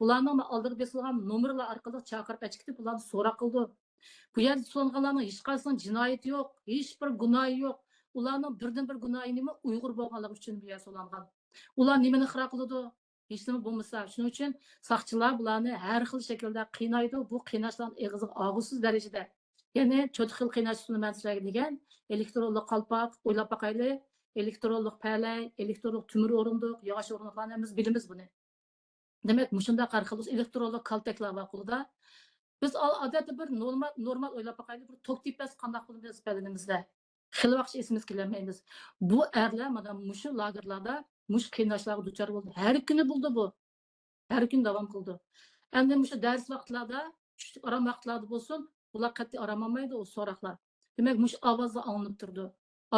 bularning oldiga besilgan nomerlar orqali chaqirib achikib bularni so'roq qildi. Bu yerda so'nganlarning hech qaysining jinoyati yo'q, hech bir gunohi yo'q. Ularning birdan-bir gunohi nima? Uyg'ur bo'lganligi uchun bu yer so'langan. Ular nimani xira qildi? Hech nima bo'lmasa, shuning uchun soqchilar bularni har xil shaklda qiynaydi. Bu qiynashlar eg'iziga og'usiz darajada. Ya'ni 4 xil qiynash usulini men sizlarga degan, elektronlik qalpoq, o'ylab boqaylik, elektronlik palay, elektronlik tumir o'rindiq, yog'och o'rindiqlarni biz bilamiz buni. Demak, mushunda har xil elektronlik kaltaklar bor qo'lida. Biz odatda bir normal o'ylab boqaylik, bir tok tepas qanday qilib biz belimizda. Xili vaqt esimiz kelolmaymiz. Bu erlar mana mushu lagerlarda mush qiynashlarga duchor bo'ldi. Har kuni bo'ldi bu. Har kun davom qildi. Endi mushu dars vaqtlarda, tushlik orom vaqtlarda bo'lsin, ular qat'iy orom olmaydi u so'roqlar. Demak, mush ovozlar olinib turdi.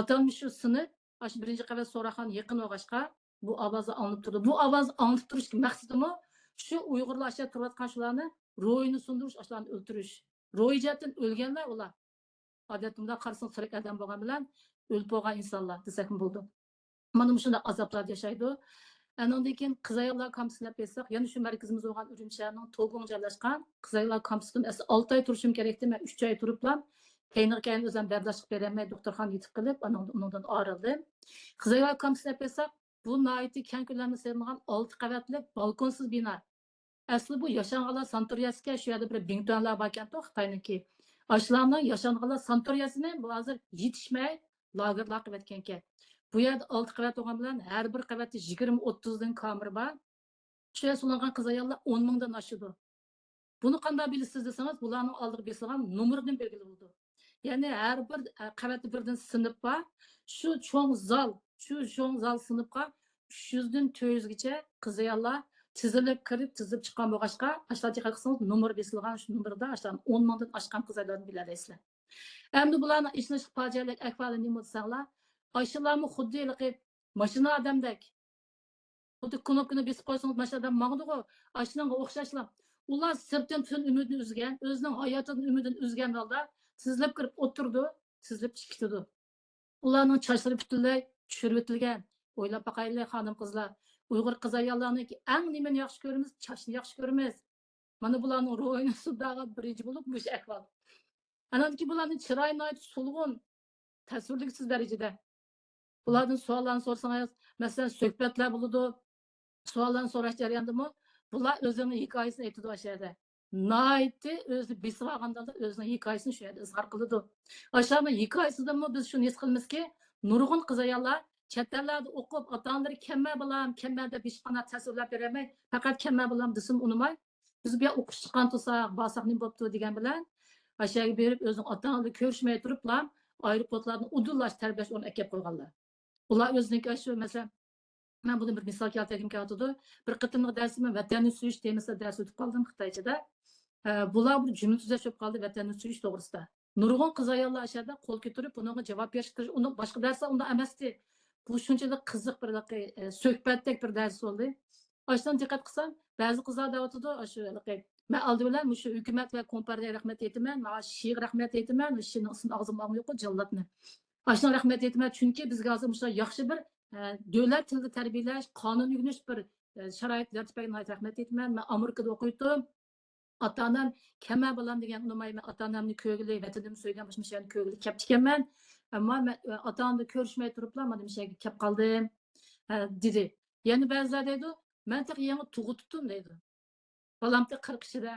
Atalmish shu sinf, shu birinchi qavat so'roqxon yaqin o'g'ashqa bu ovozlar olinib turdi. Bu ovoz olinib turish maqsadimi shu Uyg'urlar aşağı turayotgan shularni ro'yini sundirish, shularni o'ltirish. Ro'yijatdan o'lganlar ular. Odatda qarasang tirik odam bo'lgan bilan o'lib bo'lgan insonlar desak bo'ldi. Mana shunday azoblar yashaydi. Ondan keyin Qizaylar kampusini bersak, yana shu markazimiz bo'lgan Urumchining To'g'on joylashgan Qizaylar kampusida 6 oy turishim kerakdi. Men 3 oy turibman. Keyin o'zim bardashlik berolmay doktorxonaga yetib qilib, undan ayrildim. Qizaylar kampusini bersak, bu noiti keng ko'lamda serilgan 6 qavatli balkonsiz bino. Asli bu yaşanğanlar santoriyasiga shu yerda bir bingtonlar bor ekan, Xitoyniki. Ashlarning yaşanğanlar santoriyasini bu hozir yetishmay lagerlar qilib ketgan ekan. Bu yerda 6 qavat bo'lgan bilan har bir qavatda 20-30 dan kamera bor. Shu yerda so'langan qiz ayollar 10 mingdan oshadi. Buni qanday bilasiz desangiz, bularning oldiga besilgan nomerdan belgili bo'ldi. Ya'ni har bir qavatda birdan sinf bor. Shu cho'ng zal sinfga 300 dan 400 gacha qiz ayollar tizilib kirib, tizilib chiqqan bo'lg'achqa, ashlarga qaraqsangiz nomer besilgan shu nomerda ashlar 10 mingdan oshgan qiz ayollarni bilasizlar. Endi bularning ishnish fojialik ahvoli nima desanglar, ashlarmi xuddi mashina odamdek. Xuddi knopkani besib qo'ysangiz mashina odam mangdigo, ashlanga o'xshashlar. Ular sirtdan tun umidini uzgan, o'zining hayotining umidini uzgan holda tizilib kirib o'tirdi, tizilib chiqdi. Ularning chochlari butunlay tushirib o'tilgan. O'ylab boqaylik, xonim qizlar. Uyg'ur qiz ayollarniki eng nimani yaxshi ko'ramiz, chochni yaxshi ko'ramiz. Mana bularning ro'yini sudag'a birinchi bo'lib bu ahvol. Anadaki bularning chiroyini so'lg'in, tasvirliksiz darajada. Bulardan savollarni so'rasangiz, masalan, suhbatlar bo'ladi. Savollarni so'rash jarayonidami, bular o'zining hikoyasini aytadi o'sha yerda. Nayti o'zi besib olganda o'zining hikoyasini shu yerda izhor qiladi. O'shaning hikoyasidami biz shuni his qilmizki, nurg'un qiz ayollar chet ellarda o'qib, ota-onalari kemma bilan, kemma deb hech qanday tasvirlab berolmay, faqat kemma bilan desim unimay, biz bu o'qish chiqqan tursak, bosaq nima bo'pti degan bilan o'shaga berib o'zing ota-onalari ko'rishmay turiblar, aeroportlarni udullash tarbiyash o'rni akib qo'yganlar. Ular o'ziniki shu, masalan, men buni bir misol keltirgim keldi. Bir qitimliq darsimni vatanni suyish temasida dars o'tib qoldim Xitoychada. Bular bir jumla tuzashib qoldi vatanni suyish to'g'risida. Nurg'un qiz ayollar ashada qo'l ko'tarib, bunga javob berish, uni boshqa darslar unda emasdi. Bu shunchalik qiziq bir suhbatdek bir dars bo'ldi. Ashdan diqqat qilsam, ba'zi qizlar davotida shu men oldi bilan shu hukumat va kompartiyaga rahmat aytaman, mana shiq rahmat aytaman, shuni og'zimga yo'q jallodni. Ashdan rahmat aytaman, chunki bizga hozir shunday yaxshi bir davlat tilida tarbiyalash, qonun o'rganish bir sharoit yaratib rahmat aytaman. Men Amerikada o'qiydim. Ota-onam kema bilan degan unmayman, ota-onamni ko'gili, vatanim so'ygan bo'lishimni ko'gili kelib ekanman. Ammo men ota-onamni ko'rishmay turiblar, mana bu yerga kelib qoldim, dedi. Yana ba'zilar deydi, men tek yangi tug'utdim deydi. Balam tek 40 ishida.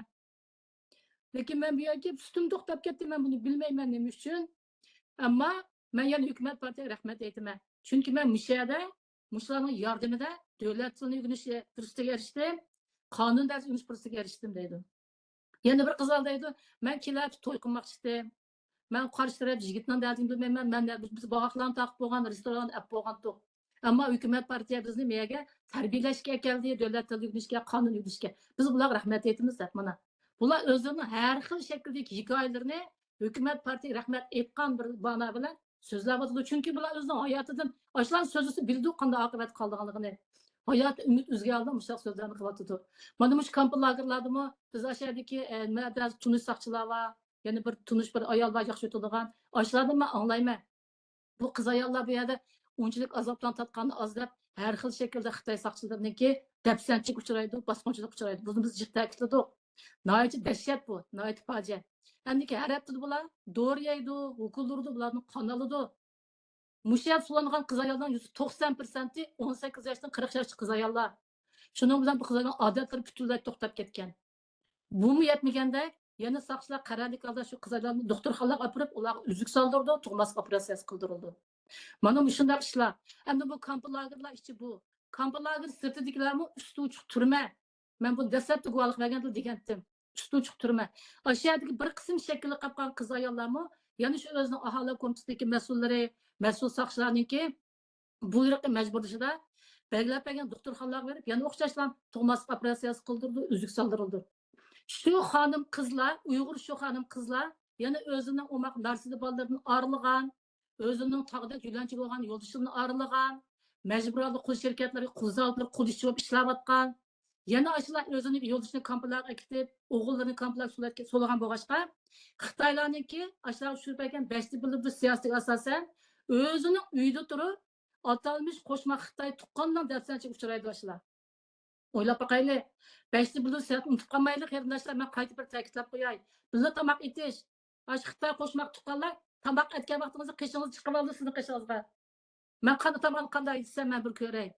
Lekin men bu yerga sutim to'xtab ketdi, men buni bilmayman nima uchun. Ammo men yana hukumat partiyaga rahmat aytaman. Chunki men mushada, mushlarning yordamida davlat tilini o'rganish fursatiga erishdim, qonun dars o'rganish fursatiga erishdim deydi. Yana bir qizlar deydi, men kelib to'y qilmoqchi edim. Men qarshi taraf yigitning dardini bilmayman, men biz bog'aqlarni taqib bo'lgan, restoran olib bo'lgan to'q. Ammo hukumat partiya bizni meyaga tarbiyalashga keldi, davlat tilini o'rganishga, qonun o'rganishga. Biz bularga rahmat aytamiz, mana. Bular o'zlarining har xil shakldagi hikoyalarini hukumat partiyaga rahmat aytgan bir bana bilan so'zlab o'tdi. Chunki bular o'zining hayotidan ashlan so'zisi bildi qanday oqibat qolganligini. Hayat ümit üzgardan müşak sözlerini kıvatıdı. Bana muş kampı lagerlardımı biz aşağıdaki biraz tunuş sakçılar var. Yani bir tunuş bir ayal var yakşı ötüldüğün. Aşağıda mı anlayma. Bu kız ayallar bir yerde onçilik azaptan tatkanı azlap her xil şekilde Xitay sakçılarının ki depsençik uçuraydı, basmancılık uçuraydı. Bunu biz ciddi ekledik. Nayeti dehşet bu, nayeti facia. Hem ki her hafta bular doğruyaydı, okulurdu, buların kanalıdı. Müşahit sulanğan kız ayaldan %90% 18 yaşdan 40 yaşlı kız ayallar. Şunun bilan bu kızların adetleri bütünlüğü to'xtab ketgan. Bu mu yetmeganda yana saqchilar qaralik holda shu kız ayallarni doktorxonaga olib, ularga uzuk soldirdi, tug'mas operatsiyasi qildirildi. Mana shunday ishlar. Endi bu kamp lagerlar ichi bu. Kamp lager sirtidagilarmi usti uchuq turma. Men bu dastlabki guvohlik bergandim degandim. Usti uchuq turma. O'sha yerdagi bir qism shaklli qolgan kız ayallarmi Yani şu özünün ahali komitesindeki mesulleri, mesul sakçılarınki buyruqqa majburlashida belgilab bergan doktorxonalarga berib, yana o'xshashdan tug'maslik operatsiyasi qildirdi, uzuk soldirildi. Shu xonim qizlar, Uyg'ur shu xonim qizlar yana o'zining o'maq narsida bolalardan arlagan, o'zining tog'da yulanchi bo'lgan yo'ldoshidan arlagan, majburiyat qul shirkatlariga qul zallar, qul ishchi bo'lib ishlayotgan, yana shular o'zini yo'ldishini kamplarga ketib, o'g'illarini kamplarga so'lagan bo'lg'achqa, Xitoylarniki shular shu bergan 5 yillik siyosatiga asosan o'zining uyida turib atalmış qo'shma Xitoy tuqqandan dafsanchiga uchraydi yoshlar. O'ylab boqaylik. 5 yil siyosatni unutib qolmaylik, qarindoshlar. Men qayta bir ta'kidlab qo'yay. Bizlar tomoq etish, shu Xitoy qo'shma tuqqanlar tomoq etgan vaqtingizda qishingizni chiqib oldi sizni qishingizga. Men qanday tomoqni qanday etsam men bir ko'ray.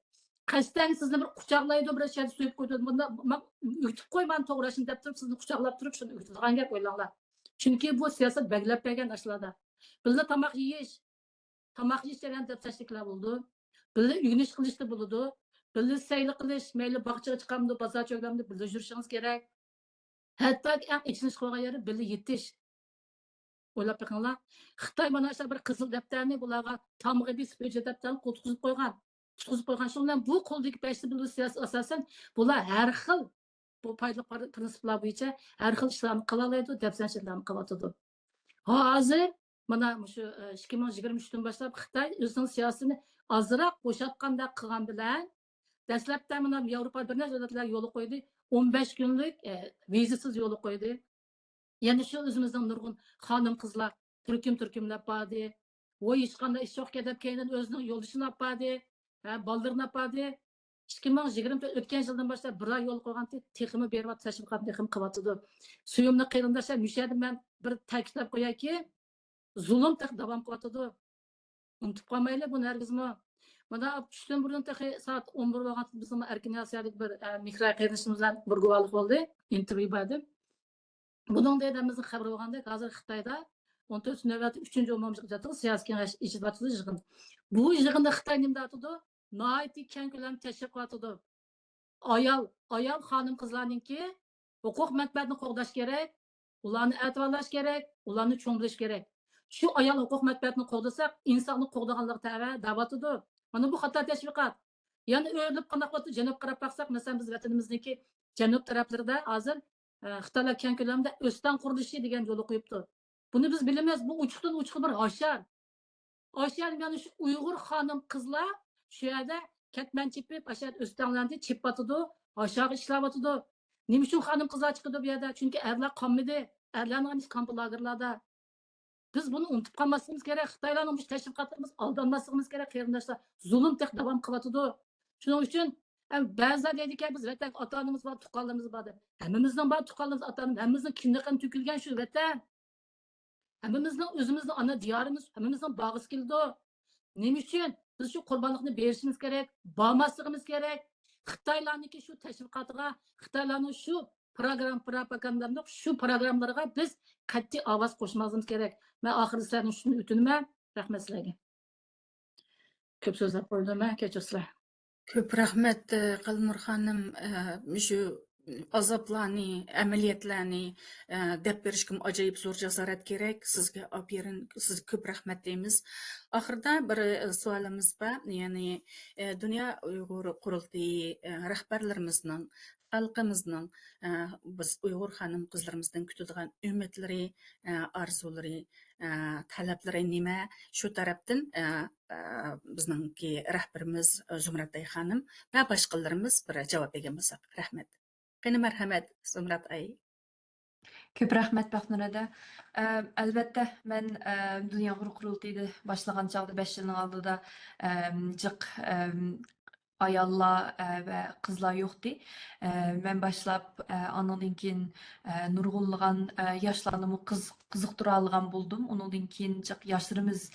Qasdan sizni bir quchoqlaydi, bir shay suyib qo'ydi. Bunda men yutib qo'yman to'g'rashin deb turib sizni quchoqlab turib shuni yutadigan gap o'ylanglar. Chunki bu siyosat belgilab bergan ashlarda. Bizlar tomoq yeyish jarayonida dafsashliklar bo'ldi. Birga uyg'unish qilishda bo'ladi. Birga sayli qilish, mayli bog'chaga chiqamdi, bozor cho'g'lamda birga yurishingiz kerak. Hatto eng ichinish qilgan yeri birga yetish. O'ylab boqinglar. Xitoy mana shu bir qizil daftarni bularga tamg'i bisib daftarni qo'tqizib qo'ygan. Tutqizib qo'ygan shundan bu qo'ldagi 5 yil siyosat asosan bular har xil bu foydali prinsiplar bo'yicha har xil ishlarni qila oladi, dafsanchilarni qilyotidi. Hozir mana shu 2023dan boshlab Xitoy o'zining siyosatini azroq bo'shatganda qilgan bilan dastlabda mana Yevropa bir nechta davlatlar yo'l qo'ydi. 15 kunlik vizasiz yo'l qo'ydi. Yana shu o'zimizning nurg'un xonim qizlar turkumlab bordi. Voy hech qanday ish yo'q deb keyin o'zining yo'lishini olib bordi. Bolalarni olib bordi. 2024 o'tgan yildan boshlab bir oy yo'l qo'ygan texmi beryapti, tashviqot texmi qilyotdi. Suyimli qarindoshlar, müşahidim men bir ta'kidlab qo'yayki, zulm davom qilyotdi. Unutib qolmaylik buni hargizmi. Mana tushdan burun soat 11 vaqt bizning Erkin Asiyalik bir mikro qarindoshimiz bilan bir guvohlik bo'ldi, intervyu berdim. Bunun dedemizin xabari bo'lganda hozir Xitoyda 14 navbatda 3-umumyig'in siyosiy kengash ichida yig'in. Bu yig'inda Xitoy nima deydi? Noiti keng ko'lam tashrif qiladi. Ayol xonim qizlarningki huquq manfaatini qo'g'dash kerak, ularni e'tiborlash kerak, ularni cho'milish kerak. Shu ayol huquq manfaatini qo'g'dasak, insonni qo'g'daganlik da'vatidir. Mana bu xato tashviqot. Yana o'rnib qanaqati janub qarab baqsak, masalan biz vatanimizniki janub taraflarida hozir Xitoylar keng ko'lamda o'stan qurilishi degan yo'l qo'yibdi. Buni biz bilamiz, bu uchiqdan uchiq bir oshar. Oshar yana shu Uyg'ur xonim qizlar shu yerda katman chipib, ashar o'stanlarni chipatidi, aşağı ishlayotidi. Nima uchun xonim qizlar chiqdi bu yerda? Chunki erlar qolmadi. Erlarning kamp lagerlarda. Biz bunu unutup kalmasımız gerek. Xitoylarning bu tashviqotlarimiz aldanmasligimiz gerek qarindoshlar. Zulm tek davom qilyotidi. Shuning uchun ba'zilar deydiki biz vatan ota-onamiz bor, tuqqanlarimiz bor deb. Hammamizning bor tuqqanlarimiz, ota-onamiz, hammamizning kimliqini to'kilgan shu vatan. Hammamizning o'zimizning ana diyorimiz, hammamizning bag'is keldi. Nima uchun biz shu qurbonlikni berishimiz kerak, bormasligimiz kerak. Xitoylarniki shu tashviqotiga, Xitoylarning shu propagandamda shu programmalarga biz qat'iy ovoz qo'shmasligimiz kerak. Men oxirgi sizlardan shuni o'tinaman. Rahmat sizlarga. Ko'p so'zlab qo'ydim, kechirsizlar. Ko'p rahmat Qalnur xonim, shu azoblarni, amaliyotlarni deb berishga ajoyib zo'r jasorat kerak. Sizga aferin, sizga ko'p rahmat deymiz. Oxirida bir savolimiz bor, ya'ni Dunyo Uyg'ur qurultiyi rahbarlarimizning, xalqimizning biz Uyg'ur xonim qizlarimizdan kutadigan umidlari, orzulari, talablari nima? Shu tarafdan bizningki rahbarimiz Zumratay xonim va boshqalarimiz bir javob bergan bo'lsak, rahmat. Qani marhamat Zumratay. Ko'p rahmat Baxnurada. Albatta men Dunyo Uyg'ur qurultayida boshlagan chog'da 5 yilning oldida jiq ayollar ve kızlar yoktu. Ben başlap anondan keyin nurg'unlagan yoshlarni qiziqtira olgan buldum. Ondan keyin yoshlarimiz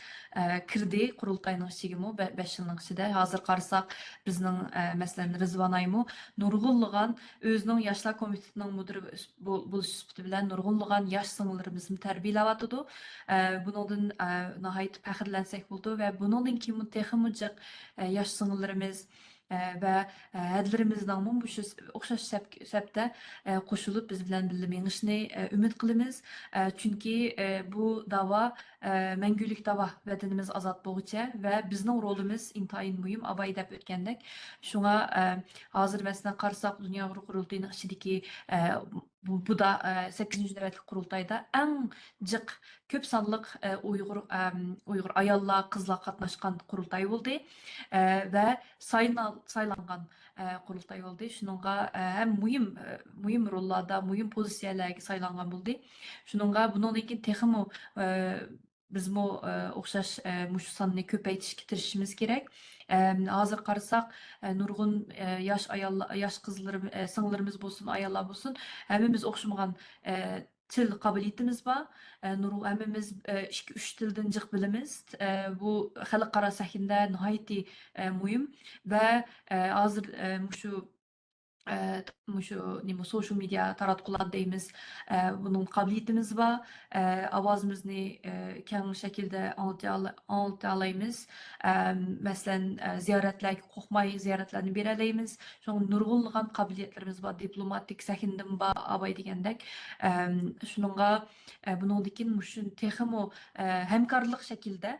kirdi qurultayning ichiga 5 yilning ichida. Hozir qarasak bizning masalan Rizvan aymu nurg'unlagan o'zining yoshlar komitetining mudiri bo'lish sifati bilan nurg'unlagan yosh singillarimizni tarbiyalayotdi. Bundan nihoyat faxrlansak bo'ldi va bundan keyin texnik yosh singillarimiz va hadlarimizning bu shu o'xshash sabda qo'shilib biz bilan birga mengishni umid qilamiz. Chunki bu da'vo mangulik da'vo, vatanimiz ozod bo'lguncha va bizning rolimiz intayin muhim abay deb o'tgandek. Shunga hozir masalan qarasak Dunyo qurultayining ichidagi bu da 8. navbatlik qurultayda eng jiq ko'p sonliq Uyg'ur ayollar, qizlar qatnashgan qurultay bo'ldi va saylangan qurultay bo'ldi. Shuningga ham muhim rollarda, muhim pozitsiyalarga saylangan bo'ldi. Shuningga bundan keyin texmo bizmo o'xshash mush sonni ko'paytirishga tirishimiz kerak. Hozir qarasak nurg'un yosh ayollar, yosh qizlarimiz, singillarimiz bo'lsin, ayollar bo'lsin, hammamiz o'xshamagan til qobiliyatimiz bor. Hammamiz 2-3 tildan jiq bilamiz. Bu xalqaro sahnada nihoyatda muhim va hozir mushu social media taratqular deymiz. Bunun qobiliyatimiz bor. Ovozimizni keng shaklda anglata olamiz. Masalan, ziyoratlarga qo'rqmay ziyoratlarni bera olamiz. Shunga nurg'unlagan qobiliyatlarimiz bor. Diplomatik sahndan bor abay degandek. Shunga bundan keyin mushu texmo hamkorlik shaklda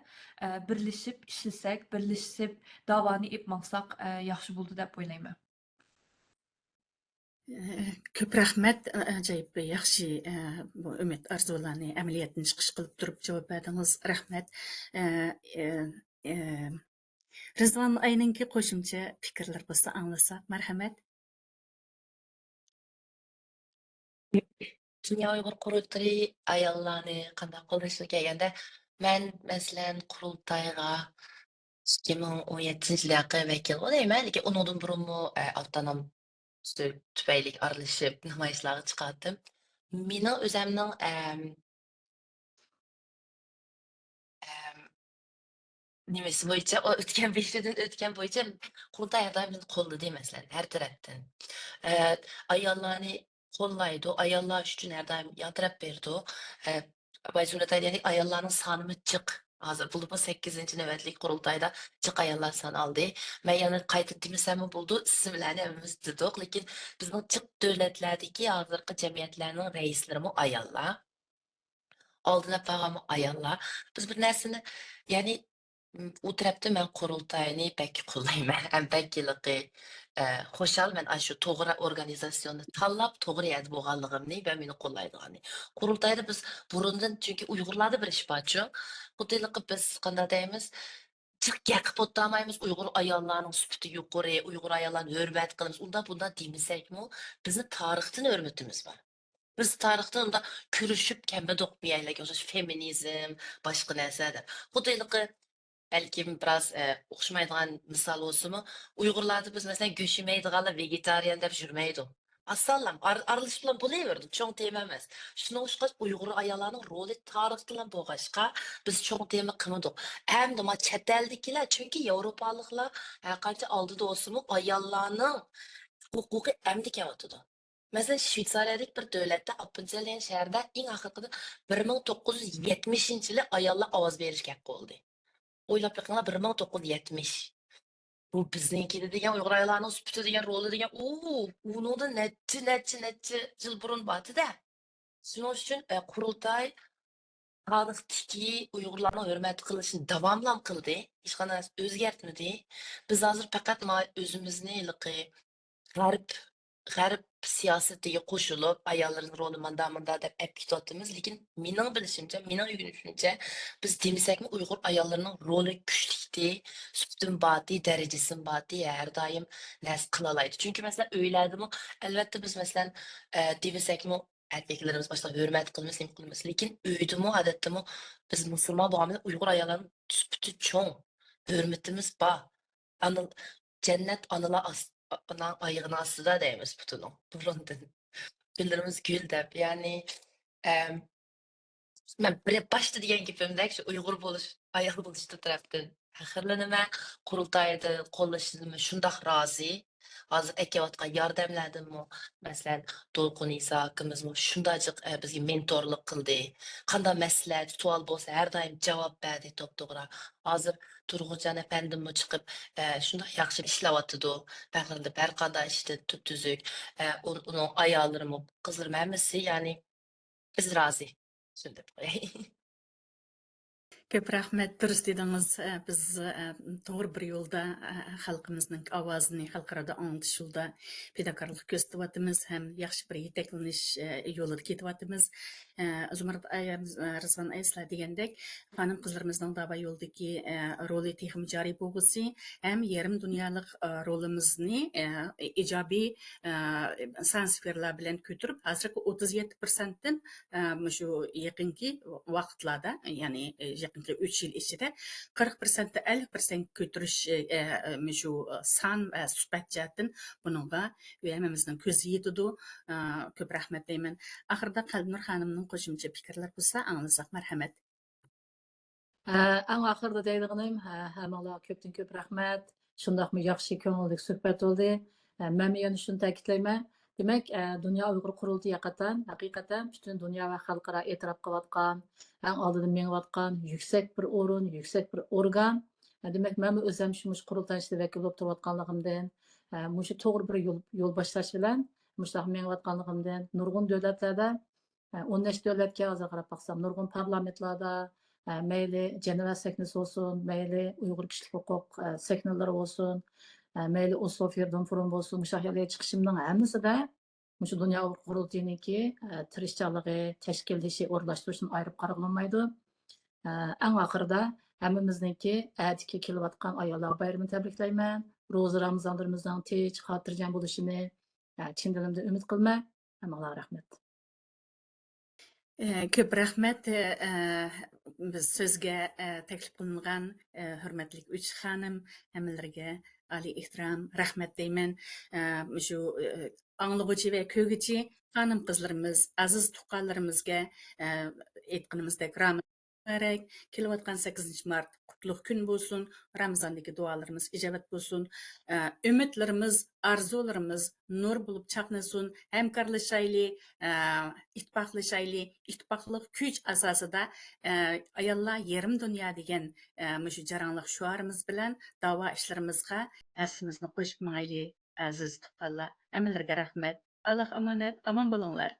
birlashib ishlasak, birlashib davoni ep maqsaq yaxshi bo'ldi deb o'ylayman. Ko'p rahmat, ajoyib yaxshi bu umid orzularni amaliyotdan chiqish qilib turib javob berdingiz. Rahmat. Rizvon ayninki qo'shimcha fikrlar bo'lsa anglasak, marhamat. Dünya Uyghur qurultayı ayollarni qanday qo'llashga kelganda, men masalan qurultayga 2017-yilgi vakil bo'layman, lekin undan burunmi avtonom tüpaylik aralashib namoyishlarga chiqardim. Mening o'zimning nimasi bo'yicha o'tgan 5 yildan o'tgan bo'yicha qurultay har doim bizni qo'lladi masalan har tarafdan. Ayollarni qo'llaydi, ayollar uchun har doim yordam berdi. Bayzulata dedik ayollarning soni jiq. Hozir bo'lib 8 navbatlik qurultayda jiq ayollar son oldi. Men yana qayta demasam bo'ldi, siz bilan hammamiz dedik, lekin bizning jiq davlatlardagi hozirgi jamiyatlarning raislarimi ayollar. Oldina pag'amı ayollar. Biz bir narsani, ya'ni u tarafda men qurultayni pek qo'llayman. Ham vakilligi xo'shal men shu to'g'ri organizatsiyonni tanlab, to'g'ri yerda bo'lganligimni va meni qo'llaydigani. Qurultayda biz burundan chunki Uyg'urlarda bir ish bor-ku. Xuddiligi biz qanday deymiz? Jiq gaqib o'tmaymiz. Uyg'ur ayollarning sifati yuqori, Uyg'ur ayollarni hurmat qilamiz. Unda bundan demasakmi, bizni tarixdan hurmatimiz bor. Biz tarixdan unda ko'rishib kelmadik bu yerlarga o'xshash feminizm, boshqa narsalar. Xuddiligi balkim biroz o'xshamaydigan misol bo'lsa-mu, Uyg'urlarda biz masalan go'sht yemaydiganlar vegetarian deb yurmaydi. Assallam aralashib bilan bo'laverdi, cho'ng tema emas. Shuning uchun Uyg'ur ayollarning roli tarix bilan bo'lg'achqa biz cho'ng tema qilmadik. Endi ma chet eldagilar, chunki Yevropaliklar har qancha oldida bo'lsa-mu, ayollarning huquqi endi kelyotdi. Masalan, Shveysariyadagi bir davlatda, Appenzell degan shaharda eng oxirida 1970-yili ayollar ovoz berishga haq bo'ldi. O'ylab beqinglar 1970. Bu bizninkida degan Uyg'ur ayollarning sifati degan roli degan, uningda necha yil burun bordi-da. Shuning uchun qurultay tarixdagi Uyg'urlarning hurmat qilishini davomlam qildi. Hech qanday narsa o'zgartmadi. Biz hozir faqat o'zimizni g'arb siyosatiga qo'shilib, ayollarning roli manda deb ketyapmiz, lekin mening bilishimcha, mening o'rganishimcha, biz demasakmi Uyg'ur ayollarining roli kuchlikdi, sutun bati, darajasin bati, har doim nas qila oladi. Chunki masalan, uylardimi, albatta biz masalan demasakmi erkeklarimiz boshqa hurmat qilamiz, lekin uydimi, odatdami biz musulmon bo'lamiz, Uyg'ur ayollarining suti cho'ng, hurmatimiz bor. Jannat onalar onang ayağının astida deymiz butunun. Burundan. Güllerimiz gül deb. Yani ben başta degan gapimdek şu Uyg'ur bo'lish, ayol bo'lish tarafdan faxrlanaman. Qurultayda qo'llashimga shundoq rozi. hozir aytayotgan yordamlardanmi, masalan, To'lqin Iso akimizmi shundaychiq bizga mentorlik qildi. Qanday maslahat, savol bo'lsa, har doim javob berdi to'p-to'g'ri. Hozir Turg'unjon apandimmi chiqib, shunday yaxshi ishlayotidi. Faqirda har qanday ishda tuzuk. Uning ayollarimi, qizlarimi hammasi, ya'ni biz rozi. Shunday qo'yay. Ko'p rahmat, durust dedingiz. Biz to'g'ri bir yo'lda xalqimizning ovozini xalqaro anglatish yo'lida fidokorlik ko'rsatyapmiz ham yaxshi bir yetaklanish yo'lida ketyapmiz. Zumrat Rizvan Ayslar degandek, xonim qizlarimizning da'vo yo'lidagi roli texnik joriy bo'lsa, ham yarim dunyolik rolimizni ijobiy sansferlar bilan ko'tarib, hozirgi 37%dan shu yaqinki vaqtlarda, ya'ni yaqinki 3 yil ichida 40%, 50% ko'tarish shu son va suhbat jihatdan buningga hammamizning ko'zi yetadi. Ko'p rahmat deyman. Oxirida Qalbnur xonimning qo'shimcha fikrlar bo'lsa, anglasak marhamat. Eng oxirida deydiganim, hammalarga ko'pdan ko'p rahmat. Shundaqmi yaxshi ko'ngilli suhbat bo'ldi. Men yana shuni ta'kidlayman. Demak, Dünya Uyg'ur qurultiyi haqiqatan butun dunyo va xalqaro e'tirof qilayotgan, eng oldida mengayotgan yuksak bir o'rin, yuksak bir organ. Demak, men o'zim shu qurultayda vakil bo'lib turayotganligimdan, shu to'g'ri bir yo'l boshlash bilan, mushaq mengayotganligimdan nurg'un davlatlarda, 10 davlatga hozir qarab baqsam, nurg'un parlamentlarda, mayli Ceneva seknisi olsun, mayli Uyghur Kişilik Hukuk sekneleri olsun, mayli Oslo Freedom Forum olsun, müşahireye çıkışımdan hammasida şu Dünya Uyg'ur qurultayiniki tirishchanligi, tashkillashishi, o'rlashtirishdan ayirib qaralmaydi. Eng oxirida hammamizniki atiki kelayotgan ayollar bayramini tabriklayman. Ro'za Ramazonlarimizning tinch, xotirjam bo'lishini chin dilimdan umid qilman. Hammaga rahmat. Ko'p rahmat. Biz so'zga taklif qilingan hurmatli uch xonim, hammalarga oliy ehtirom, rahmat deyman. Shu anglag'uchi va ko'rguvchi xonim qizlarimiz, aziz tuqqanlarimizga aytganimizdek muborak. Kelayotgan 8 mart qutlug' kun bo'lsin. Ramazondagi duolarimiz ijobat bo'lsin. Umidlarimiz, orzularimiz nur bo'lib chaqnasin. Hamkorlashayli, ittifoqlashayli. Ittifoqlik kuch asosida ayollar yarim dunyo degan shu jarangliq shuarimiz bilan da'vo ishlarimizga asimizni qo'shib mangayli aziz tuqqanlar. Hammalarga rahmat. Alloh omonat, omon bo'linglar.